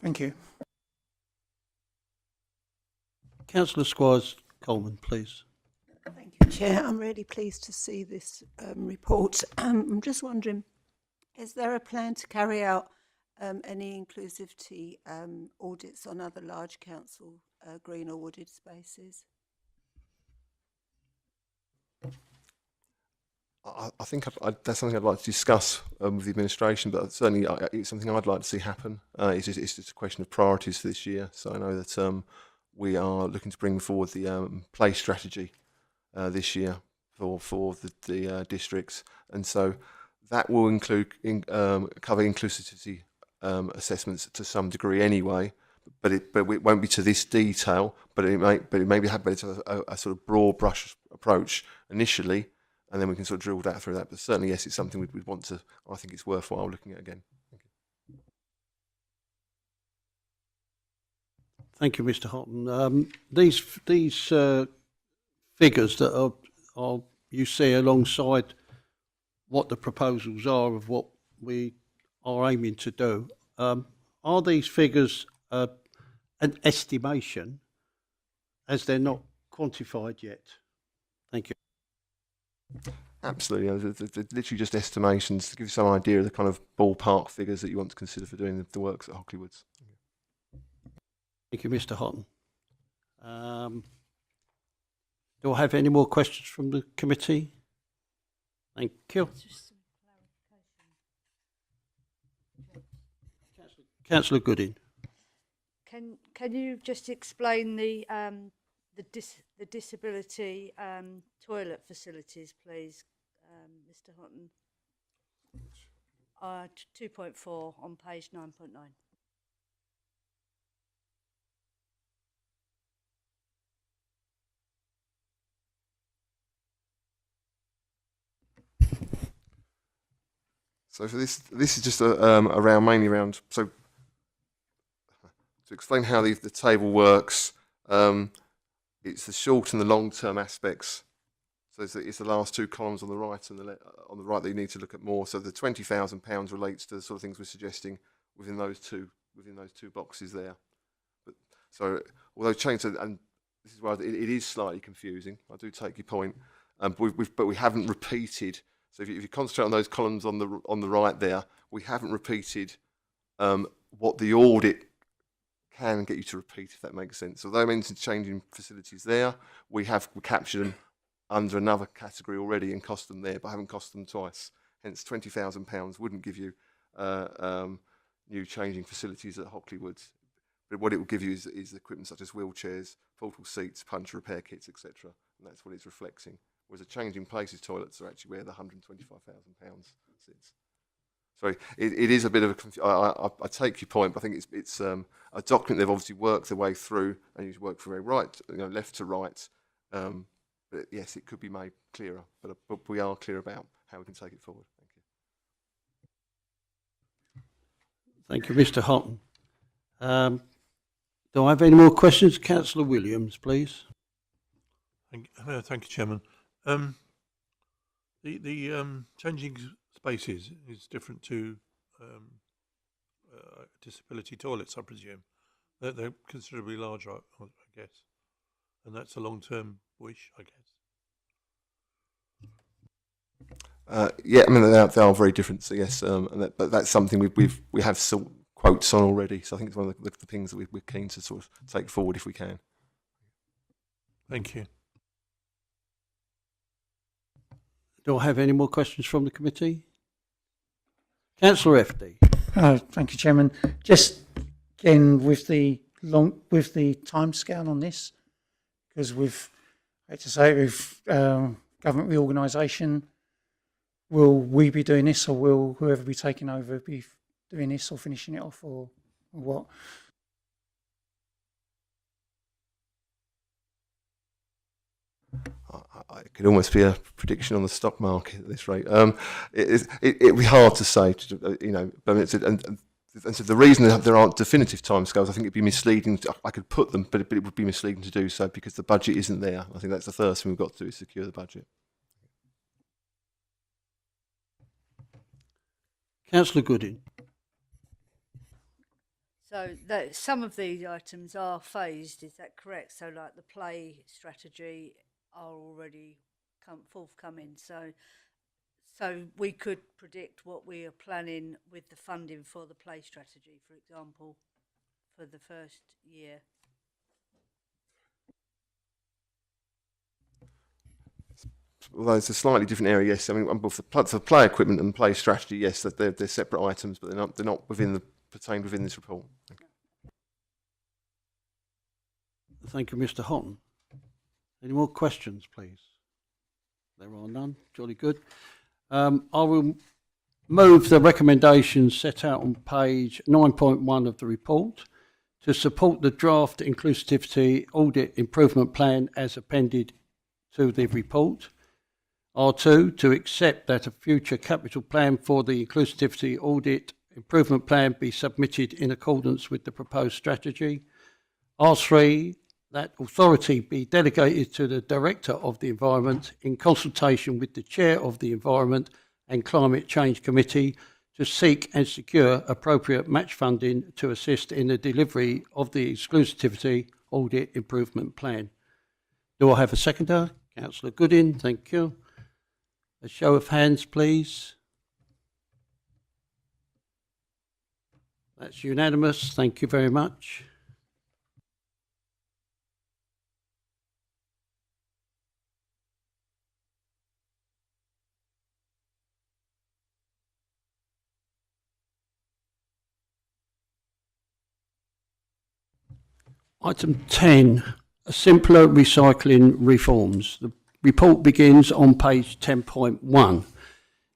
Thank you.
Councillor Squires Coleman, please.
Thank you, Chair. I'm really pleased to see this report. I'm just wondering, is there a plan to carry out any inclusivity audits on other large council green or wooded spaces?
I think that's something I'd like to discuss with the administration, but certainly it's something I'd like to see happen. It's just a question of priorities for this year. So I know that we are looking to bring forward the play strategy this year for the districts, and so that will include cover inclusivity assessments to some degree anyway. But it won't be to this detail. But it may be have a sort of broad brush approach initially. And then we can sort of drill that through that. But certainly, yes, it's something we'd want to. I think it's worthwhile looking at again.
Thank you, Mr. Houghton. These figures that are you see alongside what the proposals are of what we are aiming to do, are these figures an estimation, as they're not quantified yet? Thank you.
Absolutely, they're literally just estimations to give you some idea of the kind of ballpark figures that you want to consider for doing the works at Hockley Woods.
Thank you, Mr. Houghton. Do I have any more questions from the committee? Thank you. Councillor Gooding.
Can you just explain the disability toilet facilities, please, Mr. Houghton? 2.4 on page 9.9.
So for this is just mainly around. So to explain how the table works, it's the short and the long-term aspects. So it's the last two columns on the right and on the right that you need to look at more. So the £20,000 relates to the sort of things we're suggesting within those two boxes there. But so although change, and this is why it is slightly confusing. I do take your point, but we haven't repeated. So if you concentrate on those columns on the right there, we haven't repeated what the audit can get you to repeat, if that makes sense. So although I mentioned changing facilities there, we captured them under another category already and cost them there, but haven't cost them twice. Hence, £20,000 wouldn't give you new changing facilities at Hockley Woods. But what it will give you is equipment such as wheelchairs, portable seats, punch repair kits, etc. And that's what it's reflecting. Whereas the changing places toilets are actually where the £125,000 sits. So it is a bit of a. I take your point, but I think it's a document they've obviously worked their way through, and you work from left to right. But yes, it could be made clearer, but we are clear about how we can take it forward. Thank you.
Thank you, Mr. Houghton. Do I have any more questions? Councillor Williams, please.
Thank you, Chairman. The changing spaces is different to disability toilets, I presume. They're considerably larger, I guess, and that's a long-term wish, I guess.
Yeah, I mean they are very different. So yes, but that's something we have quotes on already. So I think it's one of the things that we're keen to sort of take forward if we can.
Thank you.
Do I have any more questions from the committee? Councillor FD.
Thank you, Chairman. Just again with the timescale on this, because with government reorganisation, will we be doing this, or will whoever be taking over be doing this, or finishing it off, or what?
It could almost be a prediction on the stock market at this rate. It'd be hard to say, but and and so the reason that there aren't definitive timescales, I think it'd be misleading. I could put them, but it would be misleading to do so because the budget isn't there. I think that's the first thing we've got to do is secure the budget.
Councillor Goodin.
So some of these items are phased, is that correct? So like the play strategy are already forthcoming. So we could predict what we are planning with the funding for the play strategy, for example, for the first year.
Although it's a slightly different area, yes. I mean, both the play equipment and play strategy, yes, that they're separate items, but they're not pertained within this report.
Thank you, Mr. Houghton. Any more questions, please? There are none. Jolly good. I will move the recommendations set out on page 9.1 of the report to support the draft inclusivity audit improvement plan as appended to the report. R2, to accept that a future capital plan for the inclusivity audit improvement plan be submitted in accordance with the proposed strategy. R3, that authority be delegated to the Director of the Environment in consultation with the Chair of the Environment and Climate Change Committee to seek and secure appropriate match funding to assist in the delivery of the exclusivity audit improvement plan. Do I have a seconder? Councillor Goodin, thank you. A show of hands, please. That's unanimous. Thank you very much. Item 10, simpler recycling reforms. The report begins on page 10.1.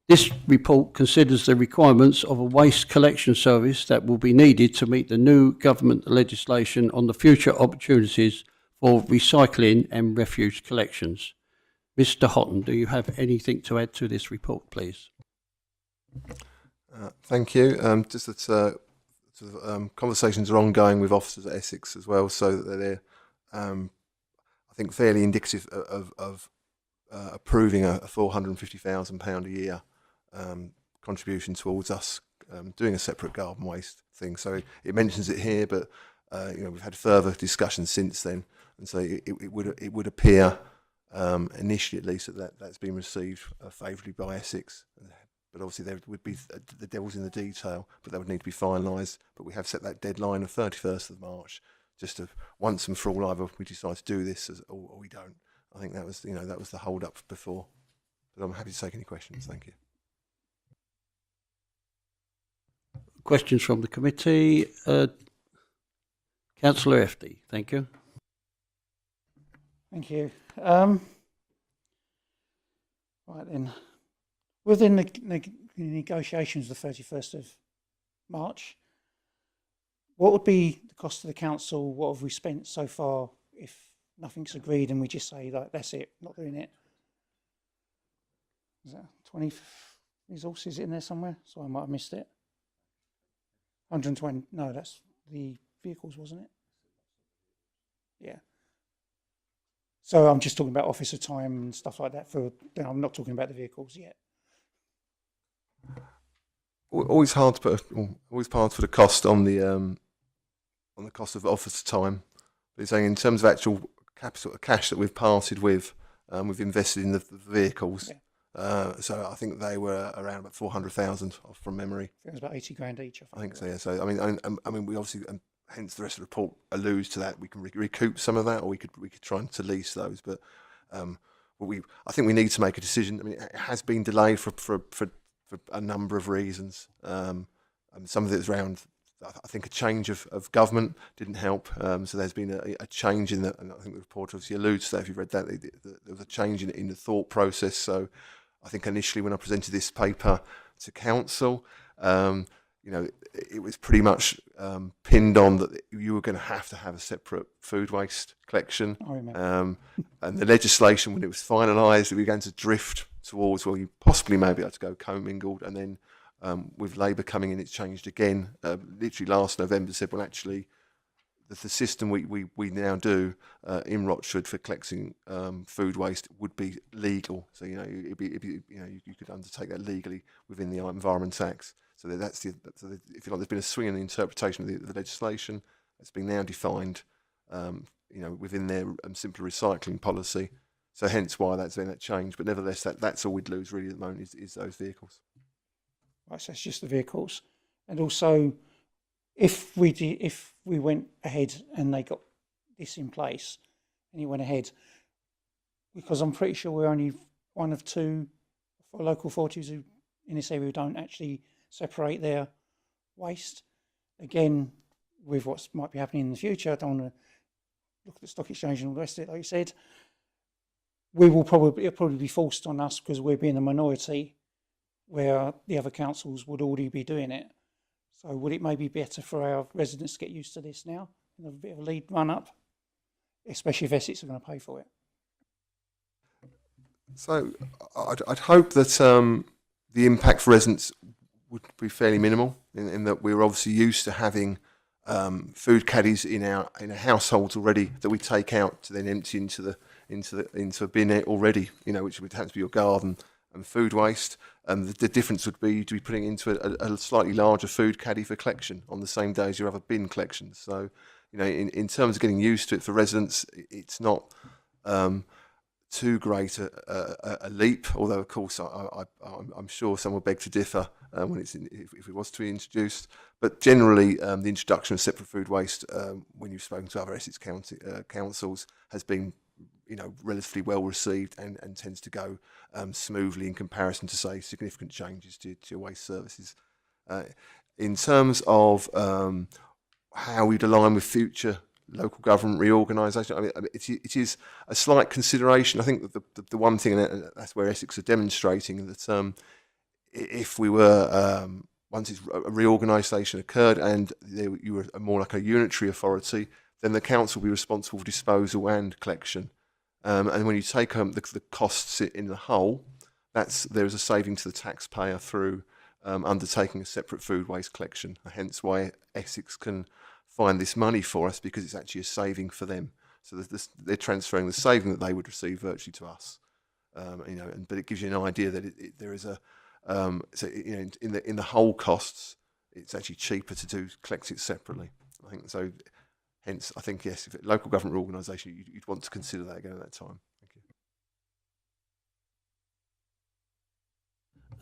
This report considers the requirements of a waste collection service that will be needed to meet the new government legislation on the future opportunities for recycling and refuse collections. Mr. Houghton, do you have anything to add to this report, please?
Thank you. Just that conversations are ongoing with officers at Essex as well, so that they're, I think, fairly indicative of approving a £450,000 a year contribution towards us doing a separate garden waste thing. So it mentions it here, but we've had further discussions since then, and so it would appear initially at least that's been received favourably by Essex. But obviously there would be the devil's in the detail, but that would need to be finalised. But we have set that deadline of 31st of March, just to once and for all, either we decide to do this or we don't. I think that was the hold up before. But I'm happy to take any questions. Thank you.
Questions from the committee. Councillor FD, thank you.
Thank you. Right then. Within the negotiations the 31st of March, what would be the cost to the council? What have we spent so far if nothing's agreed and we just say, like, that's it, not doing it? Is that 20 resources in there somewhere? So I might have missed it. 120, no, that's the vehicles, wasn't it? Yeah. So I'm just talking about officer time and stuff like that. I'm not talking about the vehicles yet.
Always hard to put the cost on the cost of officer time. But saying in terms of actual cash that we've parted with, we've invested in the vehicles. Yeah. So I think they were around about 400,000 from memory.
I think it was about 80 grand each.
I think so. Yeah. So I mean, we obviously, and hence the rest of the report alludes to that. We can recoup some of that, or we could try to lease those. But I think we need to make a decision. I mean, it has been delayed for a number of reasons. Some of it is around, I think, a change of government didn't help. So there's been a change in and I think the report obviously alludes to that. If you've read that, there was a change in the thought process. So I think initially when I presented this paper to council, it was pretty much pinned on that you were going to have a separate food waste collection.
I remember.
And the legislation, when it was finalised, we were going to drift towards, well, you possibly may be able to go commingled, and then with Labour coming in, it's changed again. Literally last November said, well, actually, the system we now do in Rochford for collecting food waste would be legal. So it'd be you could undertake that legally within the Environment Act. So that's if you like, there's been a swing in the interpretation of the legislation. It's been now defined, within their simpler recycling policy. So hence why that's been that change. But nevertheless, that's all we'd lose really at the moment is those vehicles.
Right, so that's just the vehicles. And also, if we went ahead and they got this in place, and you went ahead, because I'm pretty sure we're only one of two local authorities who in this area who don't actually separate their waste. Again, with what might be happening in the future, I don't want to look at the stock exchange and all the rest of it, like you said. It'll probably be forced on us because we're being a minority, where the other councils would already be doing it. So would it maybe be better for our residents to get used to this now, and a bit of a lead run up, especially if Essex are going to pay for it?
So I'd hope that the impact for residents would be fairly minimal, in that we're obviously used to having food caddies in our households already that we take out to then empty into a bin already, which would have to be your garden and food waste. The difference would be to be putting into a slightly larger food caddy for collection on the same day as your other bin collections. So, in terms of getting used to it for residents, it's not too great a leap. Although, of course, I'm sure some will beg to differ when if it was to be introduced. But generally, the introduction of separate food waste, when you've spoken to other Essex councils, has been relatively well received and tends to go smoothly in comparison to, say, significant changes to your waste services. In terms of how we'd align with future local government reorganisation, I mean, it is a slight consideration. I think that the one thing, and that's where Essex are demonstrating, that if we were, once a reorganisation occurred and you were more like a unitary authority, then the council will be responsible for disposal and collection. And when you take the costs in the whole, there is a saving to the taxpayer through undertaking a separate food waste collection. Hence why Essex can find this money for us, because it's actually a saving for them. So they're transferring the saving that they would receive virtually to us. But it gives you an idea that there is in the whole costs, it's actually cheaper to collect it separately. I think so. Hence, I think, yes, if a local government organisation, you'd want to consider that again at that time. Thank you.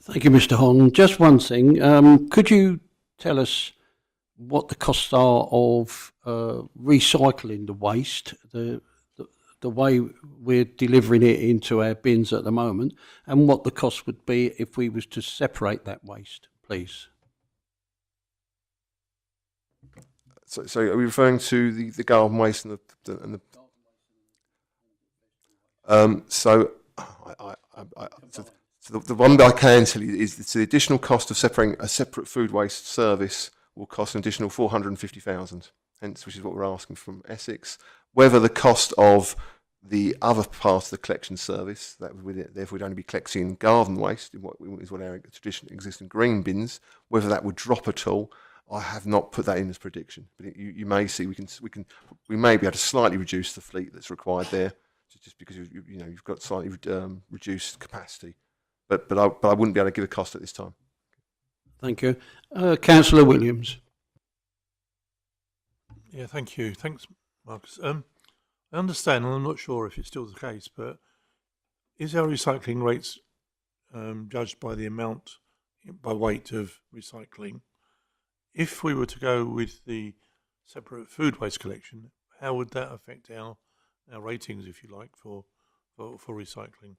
Thank you, Mr. Hong. Just one thing. Could you tell us what the costs are of recycling the waste, the way we're delivering it into our bins at the moment, and what the cost would be if we was to separate that waste, please?
So are we referring to the garden waste and the so the one that I can tell you is the additional cost of separating a separate food waste service will cost an additional 450,000. Hence, which is what we're asking from Essex. Whether the cost of the other part of the collection service, that would therefore would only be collecting garden waste in what our traditional existing green bins, whether that would drop at all, I have not put that in as prediction, but you may see we may be able to slightly reduce the fleet that's required there, just because you've got slightly reduced capacity, but I wouldn't be able to give a cost at this time.
Thank you, Councillor Williams.
Yeah, thank you. Thanks, Marcus. I understand, and I'm not sure if it's still the case, but is our recycling rates judged by the amount, by weight of recycling? If we were to go with the separate food waste collection, how would that affect our ratings, if you like, for recycling?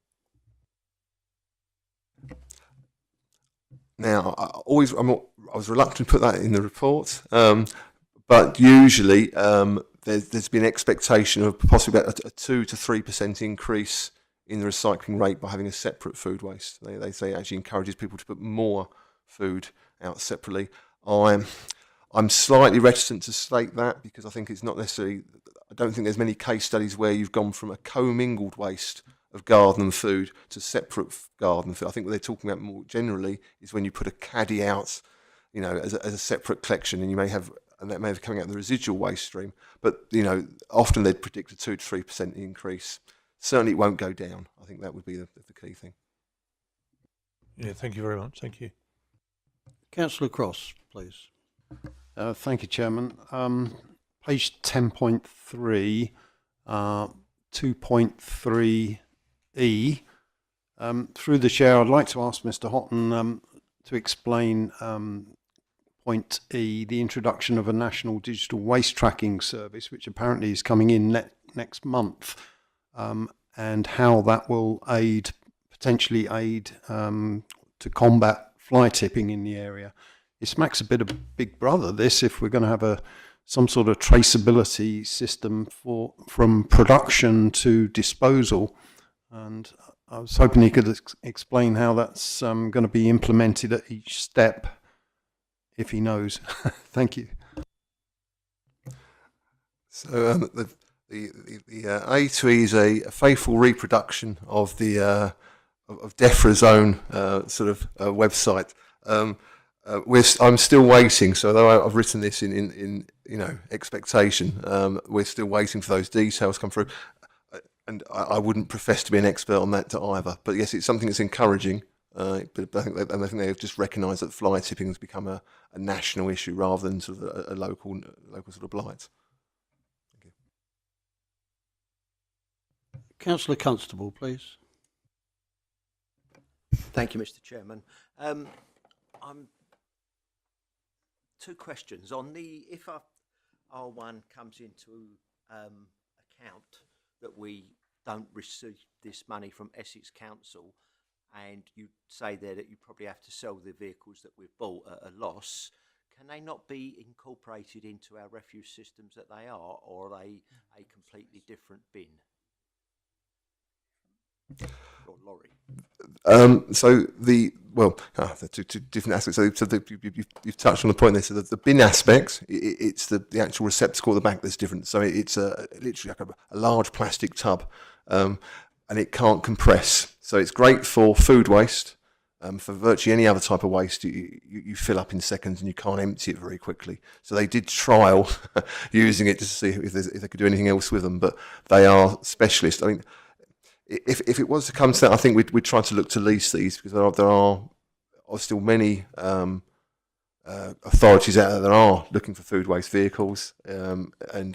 Now, I was reluctant to put that in the report, but usually there's been expectation of possibly about a 2 to 3% increase in the recycling rate by having a separate food waste. They say it actually encourages people to put more food out separately. I'm slightly reticent to state that, because I think it's not necessarily. I don't think there's many case studies where you've gone from a commingled waste of garden and food to separate garden and food. I think what they're talking about more generally is when you put a caddy out, you know, as a separate collection, and you may have, and that may be coming out of the residual waste stream. But, you know, often they'd predict a 2 to 3% increase. Certainly it won't go down. I think that would be the key thing.
Yeah, thank you very much. Thank you.
Councillor Cross, please.
Thank you, Chairman. Page 10.3, 2.3E. Through the chair, I'd like to ask Mr. Houghton to explain point E, the introduction of a national digital waste tracking service, which apparently is coming in next month, and how that will potentially aid to combat fly tipping in the area. It smacks a bit of Big Brother, this, if we're going to have some sort of traceability system from production to disposal. And I was hoping he could explain how that's going to be implemented at each step, if he knows. Thank you.
So the A2E is a faithful reproduction of the of DEFRA's own sort of website. I'm still waiting. So although I've written this in expectation, we're still waiting for those details to come through. And I wouldn't profess to be an expert on that either. But yes, it's something that's encouraging. But I think they've just recognised that fly tipping has become a national issue rather than sort of a local sort of blight. Thank you.
Councillor Constable, please.
Thank you, Mr. Chairman. Two questions on if R1 comes into account that we don't receive this money from Essex Council, and you say there that you probably have to sell the vehicles that we've bought at a loss. Can they not be incorporated into our refuse systems that they are, or are they a completely different bin or lorry?
The two different aspects. So you've touched on the point there. So the bin aspect, it's the actual receptacle at the back that's different. So it's literally like a large plastic tub, and it can't compress. So it's great for food waste. For virtually any other type of waste, you fill up in seconds and you can't empty it very quickly. So they did trial using it to see if they could do anything else with them, but they are specialists. I mean, if it was to come to that, I think we'd try to look to lease these, because there are still many authorities out there that are looking for food waste vehicles and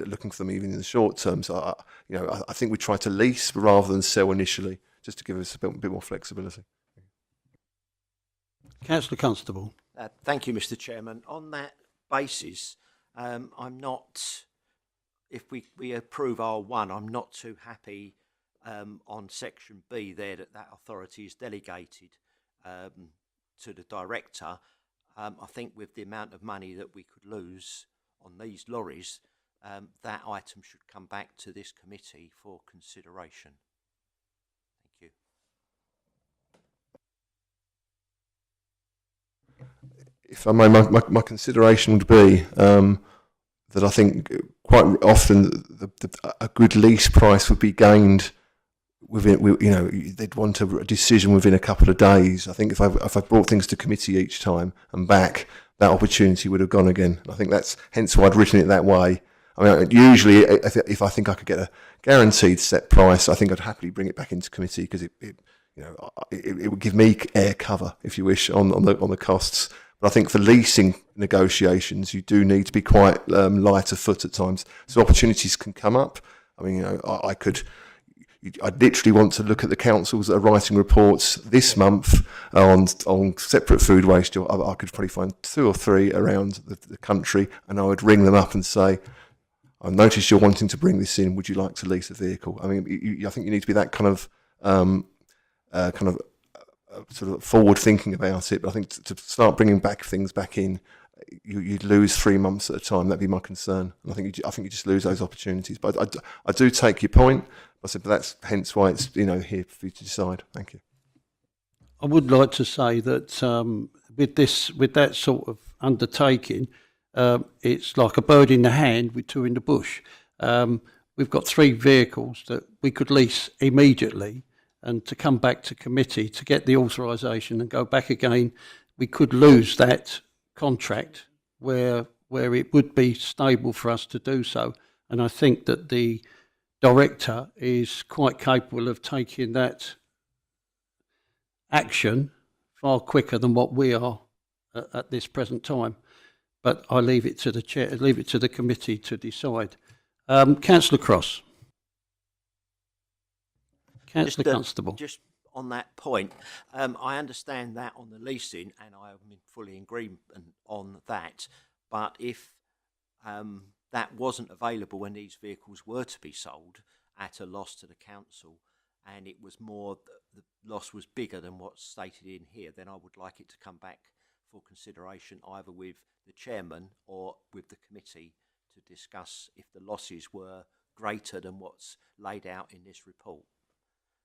looking for them even in the short term. So I think we try to lease rather than sell initially, just to give us a bit more flexibility.
Councillor Constable.
Thank you, Mr. Chairman. On that basis, I'm not. If we approve R1, I'm not too happy. On section B there that authority is delegated to the director. I think with the amount of money that we could lose on these lorries, that item should come back to this committee for consideration. Thank you.
If I may, my consideration would be that I think quite often a good lease price would be gained within, they'd want a decision within a couple of days. I think if I brought things to committee each time and back, that opportunity would have gone again. I think that's hence why I'd written it that way. I mean, usually if I think I could get a guaranteed set price, I think I'd happily bring it back into committee, because it would give me air cover, if you wish, on the costs. But I think for leasing negotiations, you do need to be quite light of foot at times. So opportunities can come up. I mean, I'd literally want to look at the councils that are writing reports this month on separate food waste. I could probably find 2 or 3 around the country, and I would ring them up and say, I noticed you're wanting to bring this in. Would you like to lease a vehicle? I mean, I think you need to be that kind of sort of forward thinking about it. But I think to start bringing things back in, you'd lose 3 months at a time. That'd be my concern. And I think you just lose those opportunities. But I do take your point. I said, but that's hence why it's here for you to decide. Thank you.
I would like to say that with that sort of undertaking, it's like a bird in the hand with 2 in the bush. We've got 3 vehicles that we could lease immediately, and to come back to committee to get the authorisation and go back again, we could lose that contract where it would be stable for us to do so. And I think that the director is quite capable of taking that action far quicker than what we are at this present time. But I leave it to the chair, leave it to the committee to decide. Councillor Cross. Councillor Constable.
Just on that point, I understand that on the leasing, and I am fully in agreement on that. But if that wasn't available when these vehicles were to be sold at a loss to the council, and it was more, the loss was bigger than what's stated in here, then I would like it to come back for consideration either with the chairman or with the committee to discuss if the losses were greater than what's laid out in this report,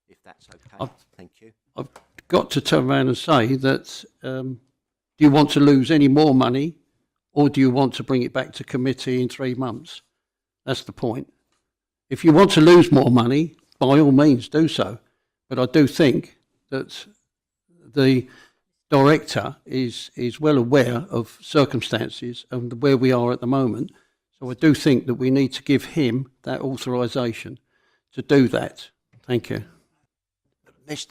if that's okay. Thank you.
I've got to turn around and say that do you want to lose any more money, or do you want to bring it back to committee in 3 months? That's the point. If you want to lose more money, by all means do so. But I do think that the director is well aware of circumstances and where we are at the moment. So I do think that we need to give him that authorisation to do that. Thank you.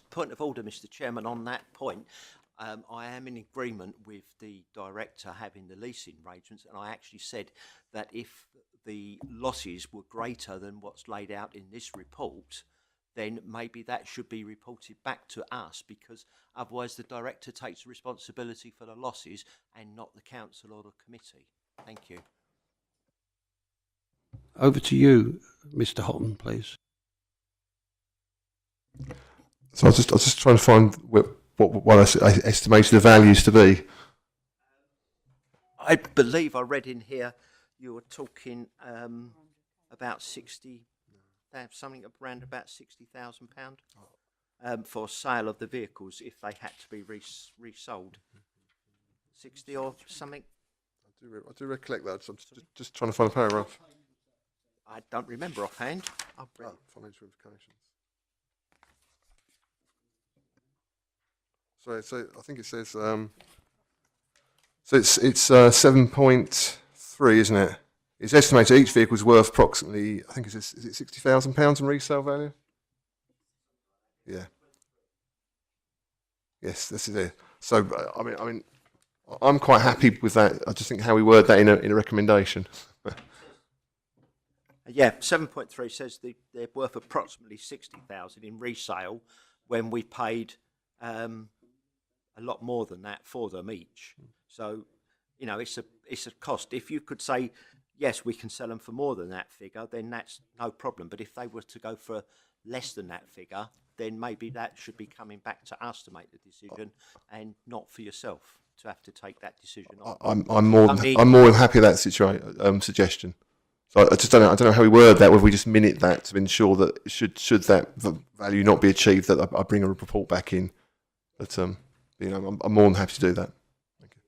Point of order, Mr. Chairman, on that point, I am in agreement with the director having the leasing arrangements, and I actually said that if the losses were greater than what's laid out in this report, then maybe that should be reported back to us, because otherwise the director takes responsibility for the losses and not the council or the committee. Thank you.
Over to you, Mr. Houghton, please.
So I was just trying to find what I estimated the values to be.
I believe I read in here you were talking about 60, something around about £60,000 for sale of the vehicles if they had to be resold. 60 or something.
I do recollect that. So I'm just trying to find a paragraph.
I don't remember offhand.
Financial implications. So I think it says. So it's 7.3, isn't it? It's estimated each vehicle is worth approximately, I think is it £60,000 in resale value? Yeah. Yes, this is it. So I mean, I'm quite happy with that. I just think how we word that in a recommendation.
Yeah, 7.3 says they're worth approximately 60,000 in resale when we paid a lot more than that for them each. So, you know, it's a cost. If you could say, yes, we can sell them for more than that figure, then that's no problem. But if they were to go for less than that figure, then maybe that should be coming back to us to make the decision, and not for yourself to have to take that decision on.
I'm more than happy with that suggestion. So I just don't know how we word that. Whether we just minute that to ensure that should that value not be achieved, that I bring a report back in. But you know, I'm more than happy to do that. Thank you.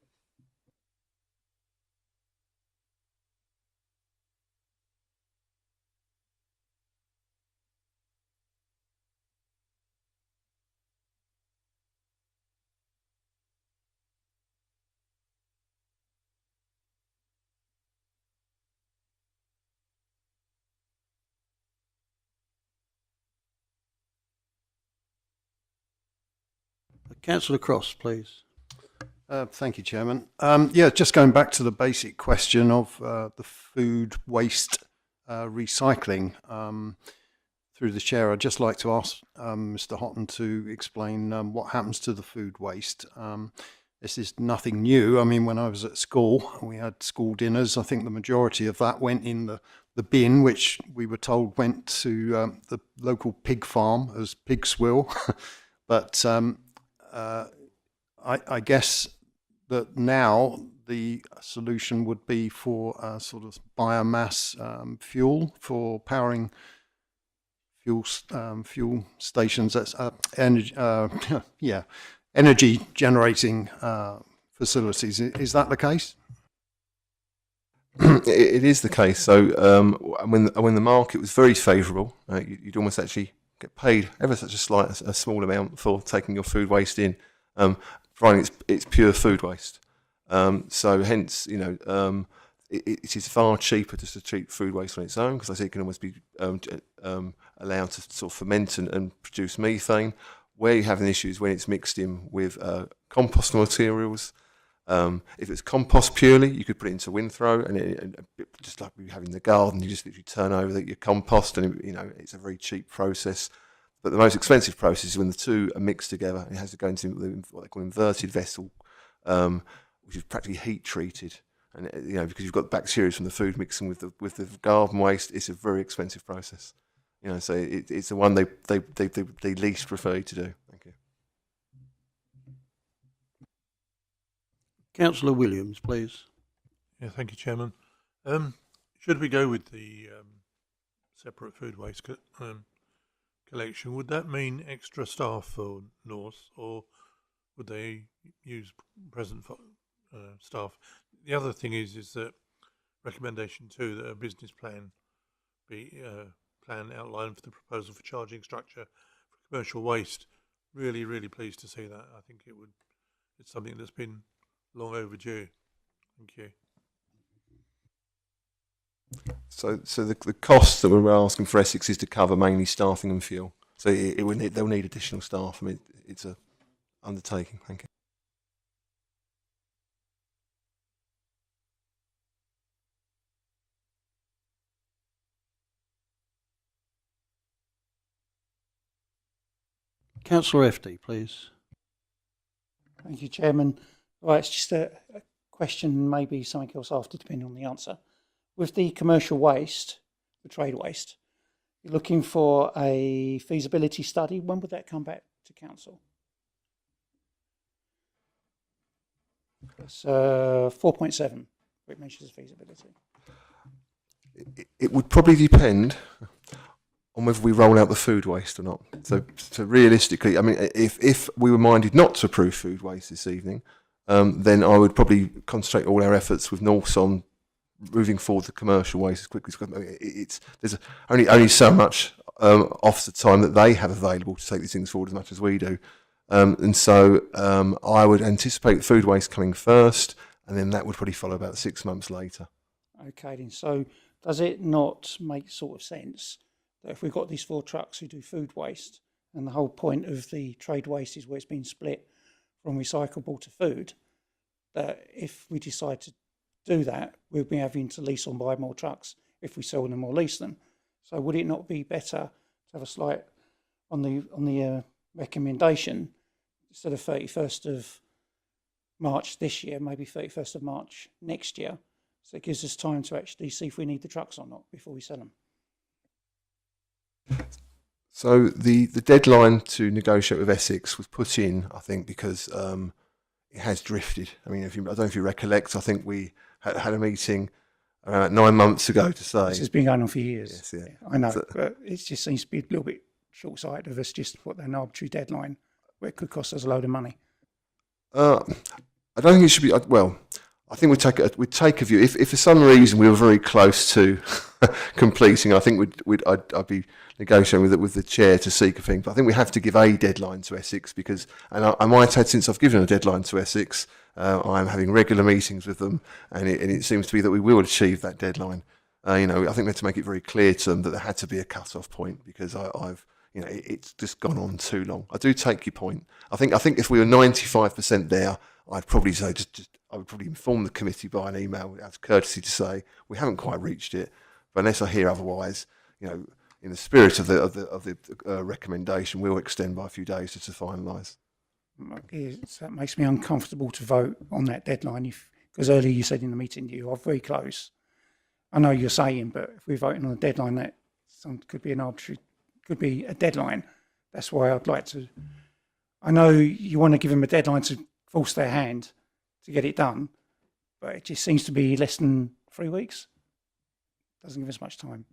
Councillor Cross, please.
Thank you, Chairman. Yeah, just going back to the basic question of the food waste recycling. Through the chair, I'd just like to ask Mr. Houghton to explain what happens to the food waste. This is nothing new. I mean, when I was at school, we had school dinners. I think the majority of that went in the bin, which we were told went to the local pig farm, as pigs will. But I guess that now the solution would be for sort of biomass fuel for powering fuel stations. That's energy generating facilities. Is that the case?
It is the case. So when the market was very favourable, you'd almost actually get paid ever such a small amount for taking your food waste in, providing it's pure food waste. So hence, it is far cheaper just to treat food waste on its own, because I say it can almost be allowed to sort of ferment and produce methane. Where you have an issue is when it's mixed in with compost materials. If it's compost purely, you could put it into Windthrow, and just like we have in the garden, you just literally turn over your compost, and it's a very cheap process. But the most expensive process is when the two are mixed together. It has to go into what they call inverted vessel, which is practically heat treated. And because you've got bacteria from the food mixing with the garden waste, it's a very expensive process. So it's the one they least prefer you to do. Thank you.
Councillor Williams, please.
Yeah, thank you, Chairman. Should we go with the separate food waste collection? Would that mean extra staff for North, or would they use present staff? The other thing is that recommendation 2, that a business plan be plan outlined for the proposal for charging structure for commercial waste. Really, really pleased to see that. I think it's something that's been long overdue. Thank you.
So the costs that we're asking for Essex is to cover mainly staffing and fuel. So they'll need additional staff. I mean, it's a undertaking. Thank you.
Councillor FD, please.
Thank you, Chairman. Right, it's just a question, maybe something else after, depending on the answer. With the commercial waste, the trade waste, you're looking for a feasibility study. When would that come back to council? It's 4.7, where it mentions feasibility.
It would probably depend on whether we roll out the food waste or not. So realistically, I mean, if we were minded not to approve food waste this evening, then I would probably concentrate all our efforts with Norths on moving forward the commercial waste as quickly as possible. There's only so much officer time that they have available to take these things forward as much as we do. And so I would anticipate food waste coming first, and then that would probably follow about 6 months later.
Okay, then. So does it not make sort of sense that if we've got these 4 trucks who do food waste, and the whole point of the trade waste is where it's been split from recyclable to food, that if we decide to do that, we'll be having to lease or buy more trucks if we sell them or lease them. So would it not be better to have a slight on the recommendation, instead of 31st of March this year, maybe 31st of March next year, so it gives us time to actually see if we need the trucks or not before we sell them?
So the deadline to negotiate with Essex was put in, I think, because it has drifted. I mean, I don't know if you recollect, I think we had a meeting around 9 months ago to say...
This has been going on for years.
Yes, yeah.
I know, but it just seems to be a little bit short-sighted of us just to put an arbitrary deadline where it could cost us a load of money.
I don't think it should be... Well, I think we'd take a view. If for some reason we were very close to completing, I think I'd be negotiating with the chair to seek a thing. But I think we have to give a deadline to Essex because, and I might add, since I've given a deadline to Essex, I'm having regular meetings with them, and it seems to be that we will achieve that deadline. I think we have to make it very clear to them that there had to be a cut-off point because it's just gone on too long. I do take your point. I think if we were 95% there, I'd probably say I would probably inform the committee by an email out of courtesy to say we haven't quite reached it. But unless I hear otherwise, in the spirit of the recommendation, we'll extend by a few days just to finalise.
That makes me uncomfortable to vote on that deadline because earlier you said in the meeting you are very close. I know you're saying, but if we're voting on a deadline that could be an arbitrary, could be a deadline. That's why I'd like to. I know you want to give them a deadline to force their hand to get it done, but it just seems to be less than 3 weeks. Doesn't give us much time.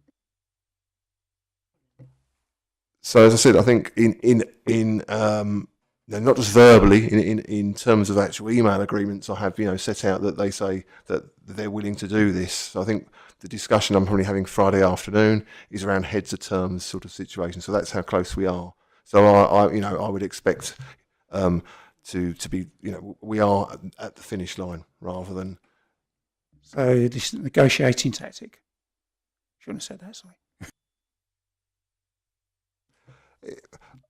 So as I said, I think in not just verbally, in terms of actual email agreements, I have, set out that they say that they're willing to do this. So I think the discussion I'm probably having Friday afternoon is around heads of terms sort of situation. So that's how close we are. So I would expect to be, we are at the finish line rather than.
So this negotiating tactic. Shouldn't have said that, sorry.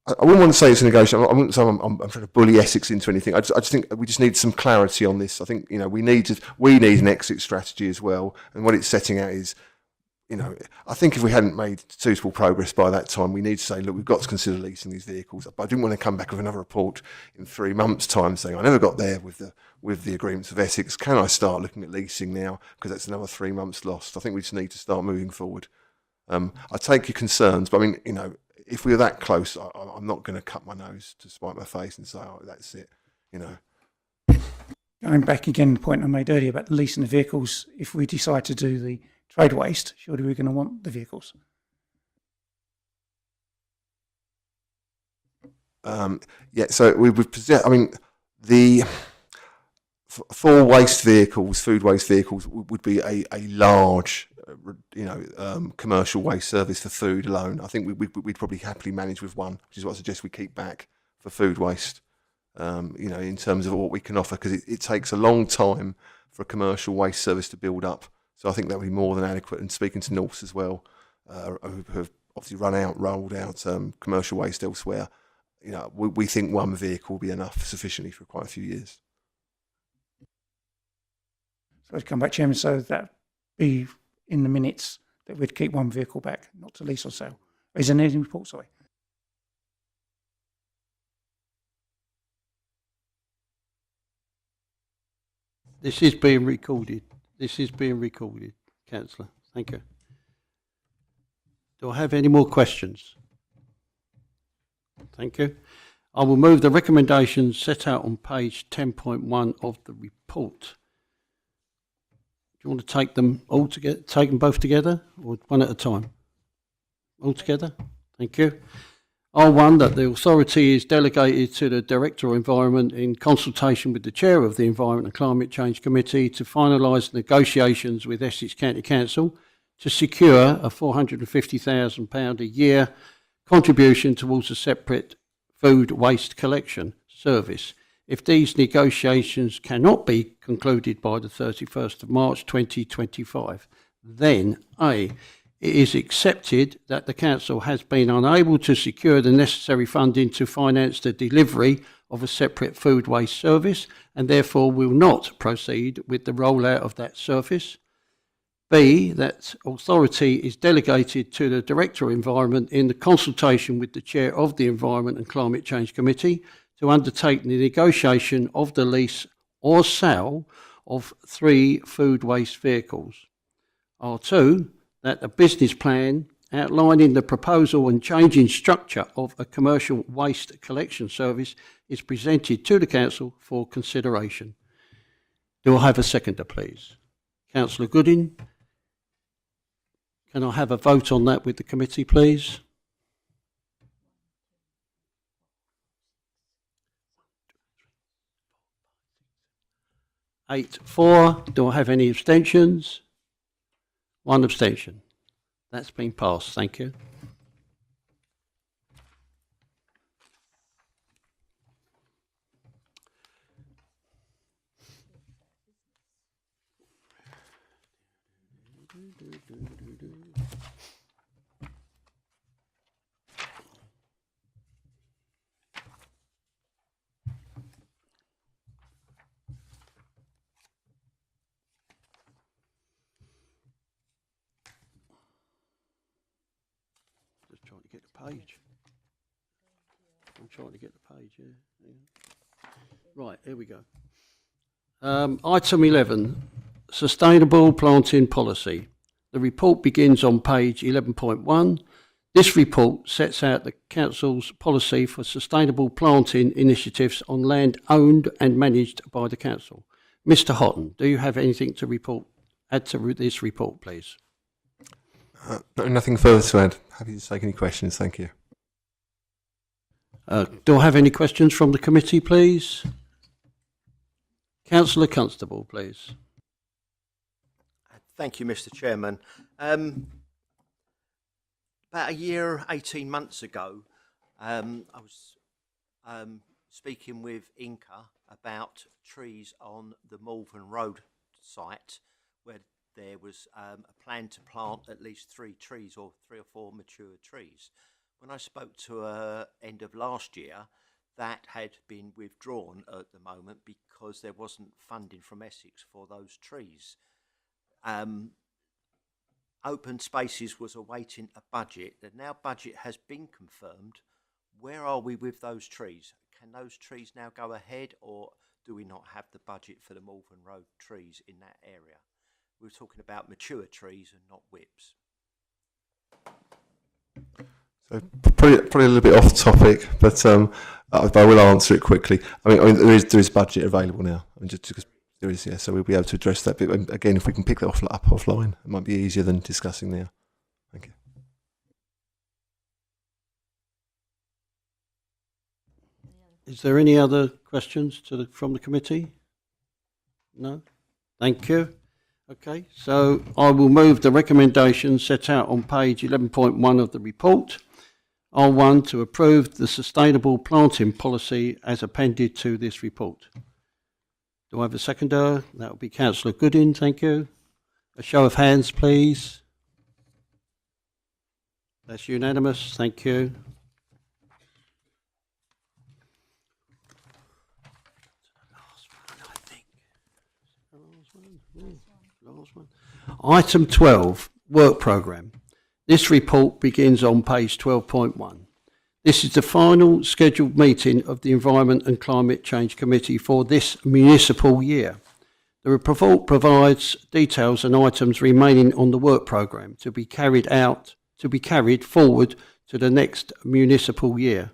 I wouldn't want to say it's a negotiation. I wouldn't say I'm trying to bully Essex into anything. I just think we just need some clarity on this. I think we need an exit strategy as well. And what it's setting out is, I think if we hadn't made suitable progress by that time, we need to say, look, we've got to consider leasing these vehicles. But I didn't want to come back with another report in 3 months' time saying I never got there with the agreements of Essex. Can I start looking at leasing now? Because that's another 3 months lost. I think we just need to start moving forward. I take your concerns, but I mean, if we were that close, I'm not going to cut my nose to spite my face and say, oh, that's it,
Going back again to the point I made earlier about leasing the vehicles, if we decide to do the trade waste, surely we're going to want the vehicles.
So we would possess, for waste vehicles, food waste vehicles would be a large, commercial waste service for food alone. I think we'd probably happily manage with one, which is what I suggest we keep back for food waste. In terms of what we can offer, because it takes a long time for a commercial waste service to build up. So I think that would be more than adequate. And speaking to Norse as well, who have obviously rolled out commercial waste elsewhere, we think one vehicle will be enough sufficiently for quite a few years.
So to come back, Chairman, so that be in the minutes that we'd keep one vehicle back, not to lease or sell. Is there anything report, sorry?
This is being recorded. Councillor. Thank you. Do I have any more questions? Thank you. I will move the recommendations set out on page 10.1 of the report. Do you want to take them all together, take them both together, or one at a time? All together? Thank you. R1, that the authority is delegated to the Director of Environment in consultation with the Chair of the Environment and Climate Change Committee to finalise negotiations with Essex County Council to secure a £450,000 a year contribution towards a separate food waste collection service. If these negotiations cannot be concluded by the 31st of March 2025, then A, it is accepted that the Council has been unable to secure the necessary funding to finance the delivery of a separate food waste service and therefore will not proceed with the rollout of that service. B, that authority is delegated to the Director of Environment in the consultation with the Chair of the Environment and Climate Change Committee to undertake the negotiation of the lease or sale of 3 food waste vehicles. R2, that the business plan outlining the proposal and changing structure of a commercial waste collection service is presented to the Council for consideration. Do I have a seconder, please? Councillor Gooding. Can I have a vote on that with the committee, please? Eight, 4. Do I have any abstentions? 1 abstention. That's been passed. Thank you. Trying to get the page. I'm trying to get the page, yeah. Right, here we go. Item 11, Sustainable Planting Policy. The report begins on page 11.1. This report sets out the Council's policy for sustainable planting initiatives on land owned and managed by the Council. Mr. Houghton, do you have anything to add to this report, please?
Nothing further to add. Happy to take any questions. Thank you.
Do I have any questions from the committee, please? Councillor Constable, please.
Thank you, Mr. Chairman. About a year, 18 months ago, I was speaking with Inca about trees on the Malvern Road site, where there was a plan to plant at least 3 trees, or 3 or 4 mature trees. When I spoke to her end of last year, that had been withdrawn at the moment because there wasn't funding from Essex for those trees. Open Spaces was awaiting a budget. The now budget has been confirmed. Where are we with those trees? Can those trees now go ahead, or do we not have the budget for the Malvern Road trees in that area? We were talking about mature trees and not whips.
So probably a little bit off topic, but I will answer it quickly. I mean there is budget available now. I mean, just because there is, yeah. So we'll be able to address that. But again, if we can pick that up offline, it might be easier than discussing now. Thank you.
Is there any other questions from the committee? No? Thank you. Okay, so I will move the recommendations set out on page 11.1 of the report. R1, to approve the sustainable planting policy as appended to this report. Do I have a seconder? That will be Councillor Goodin, thank you. A show of hands, please. That's unanimous, thank you. Item 12, Work Programme. This report begins on page 12.1. This is the final scheduled meeting of the Environment and Climate Change Committee for this municipal year. The report provides details and items remaining on the work programme to be carried forward to the next municipal year.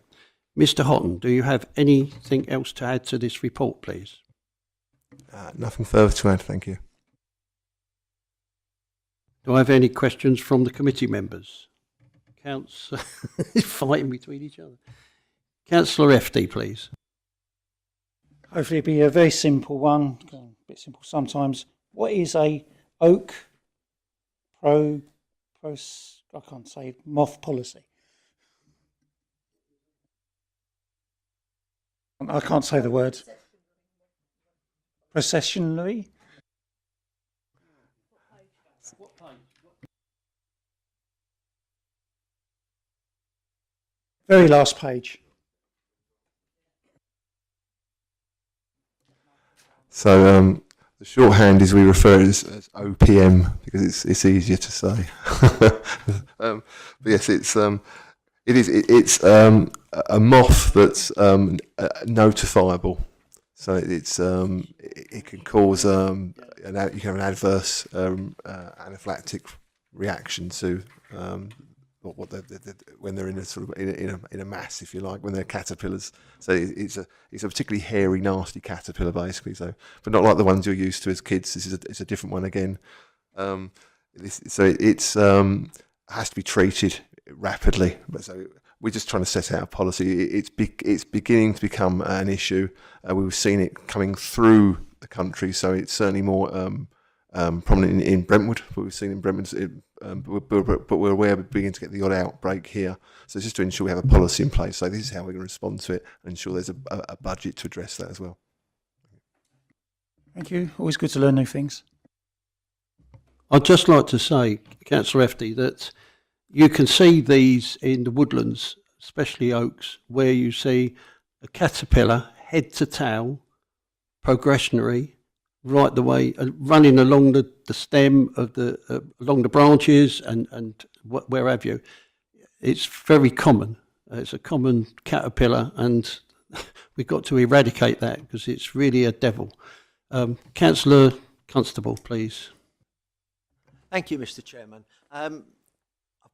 Mr. Houghton, do you have anything else to add to this report, please?
Nothing further to add, thank you.
Do I have any questions from the committee members? Fighting between each other. Councillor FD, please.
Hopefully it'll be a very simple one, a bit simple sometimes. What is a oak I can't say, moth policy? I can't say the word. Processionary? Very last page.
So the shorthand is we refer to it as OPM because it's easier to say. But yes, it's a moth that's notifiable. So it can cause you can have an adverse anaphylactic reaction to when they're in a sort of in a mass, if you like, when they're caterpillars. So it's a particularly hairy, nasty caterpillar, basically. So, but not like the ones you're used to as kids. It's a different one again. It has to be treated rapidly. But so we're just trying to set out a policy. It's beginning to become an issue. We've seen it coming through the country, so it's certainly more prominent in Brentwood. But we've seen in Brentwood, but we're aware of beginning to get the odd outbreak here. So it's just to ensure we have a policy in place. So this is how we're going to respond to it and ensure there's a budget to address that as well.
Thank you. Always good to learn new things.
I'd just like to say, Councillor FD, that you can see these in the woodlands, especially oaks, where you see a caterpillar head to tail, progressionary, right the way, running along the stem of along the branches and where have you. It's very common. It's a common caterpillar, and we've got to eradicate that because it's really a devil. Councillor Constable, please.
Thank you, Mr. Chairman. I've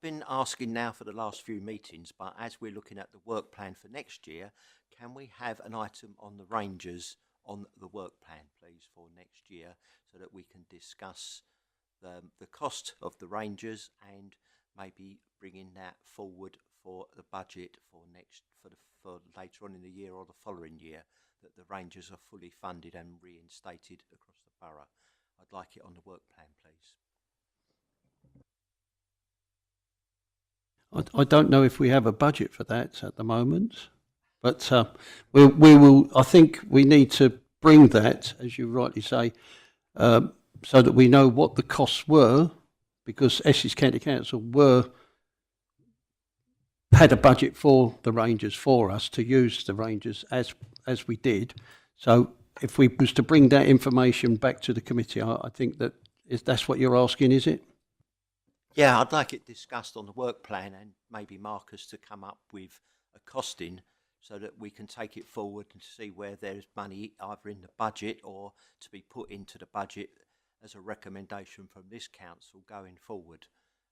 been asking now for the last few meetings, but as we're looking at the work plan for next year, can we have an item on the rangers on the work plan, please, for next year, so that we can discuss the cost of the rangers and maybe bringing that forward for the budget for for later on in the year or the following year, that the Rangers are fully funded and reinstated across the borough. I'd like it on the work plan, please.
I don't know if we have a budget for that at the moment, but we will. I think we need to bring that, as you rightly say, so that we know what the costs were, because Essex County Council had a budget for the Rangers for us to use the Rangers as we did. So if we was to bring that information back to the committee, I think that's what you're asking, is it?
Yeah, I'd like it discussed on the work plan, and maybe Marcus to come up with a costing so that we can take it forward and see where there's money either in the budget or to be put into the budget as a recommendation from this council going forward.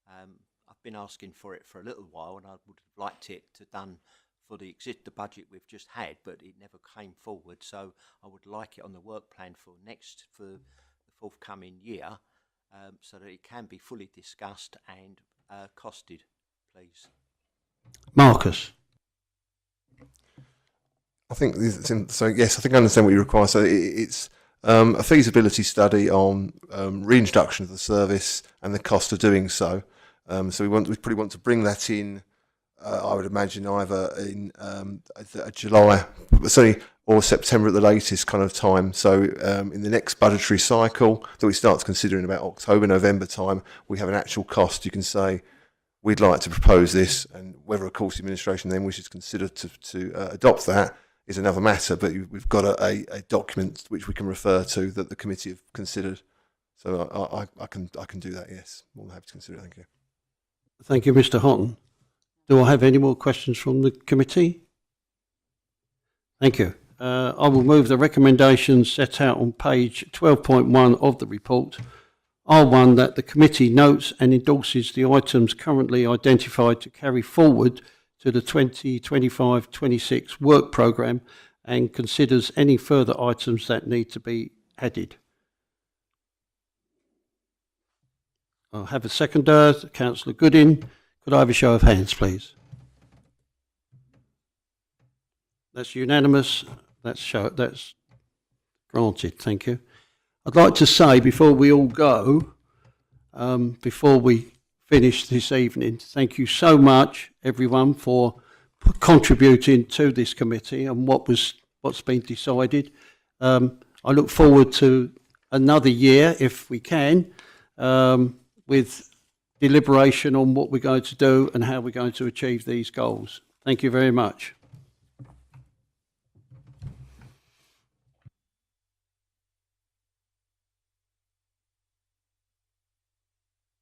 I've been asking for it for a little while, and I would have liked it to done for the budget we've just had, but it never came forward. So I would like it on the work plan for the forthcoming year, so that it can be fully discussed and costed, please.
Marcus.
I think so. Yes, I think I understand what you require. So it's a feasibility study on reintroduction of the service and the cost of doing so. So we probably want to bring that in. I would imagine either in July, certainly, or September at the latest kind of time. So in the next budgetary cycle that we start to consider in about October, November time, we have an actual cost. You can say, we'd like to propose this, and whether, of course, the administration then wishes to consider to adopt that is another matter. But we've got a document which we can refer to that the committee have considered. So I can do that. Yes, more than happy to consider it. Thank you.
Thank you, Mr. Houghton. Do I have any more questions from the committee? Thank you. I will move the recommendations set out on page 12.1 of the report. R1, that the committee notes and endorses the items currently identified to carry forward to the 2025-26 work programme and considers any further items that need to be added. I'll have a seconder, Councillor Goodin. Could I have a show of hands, please? That's unanimous. That's granted. Thank you. I'd like to say before we all go, before we finish this evening, thank you so much, everyone, for contributing to this committee and what's been decided. I look forward to another year, if we can, with deliberation on what we're going to do and how we're going to achieve these goals. Thank you very much.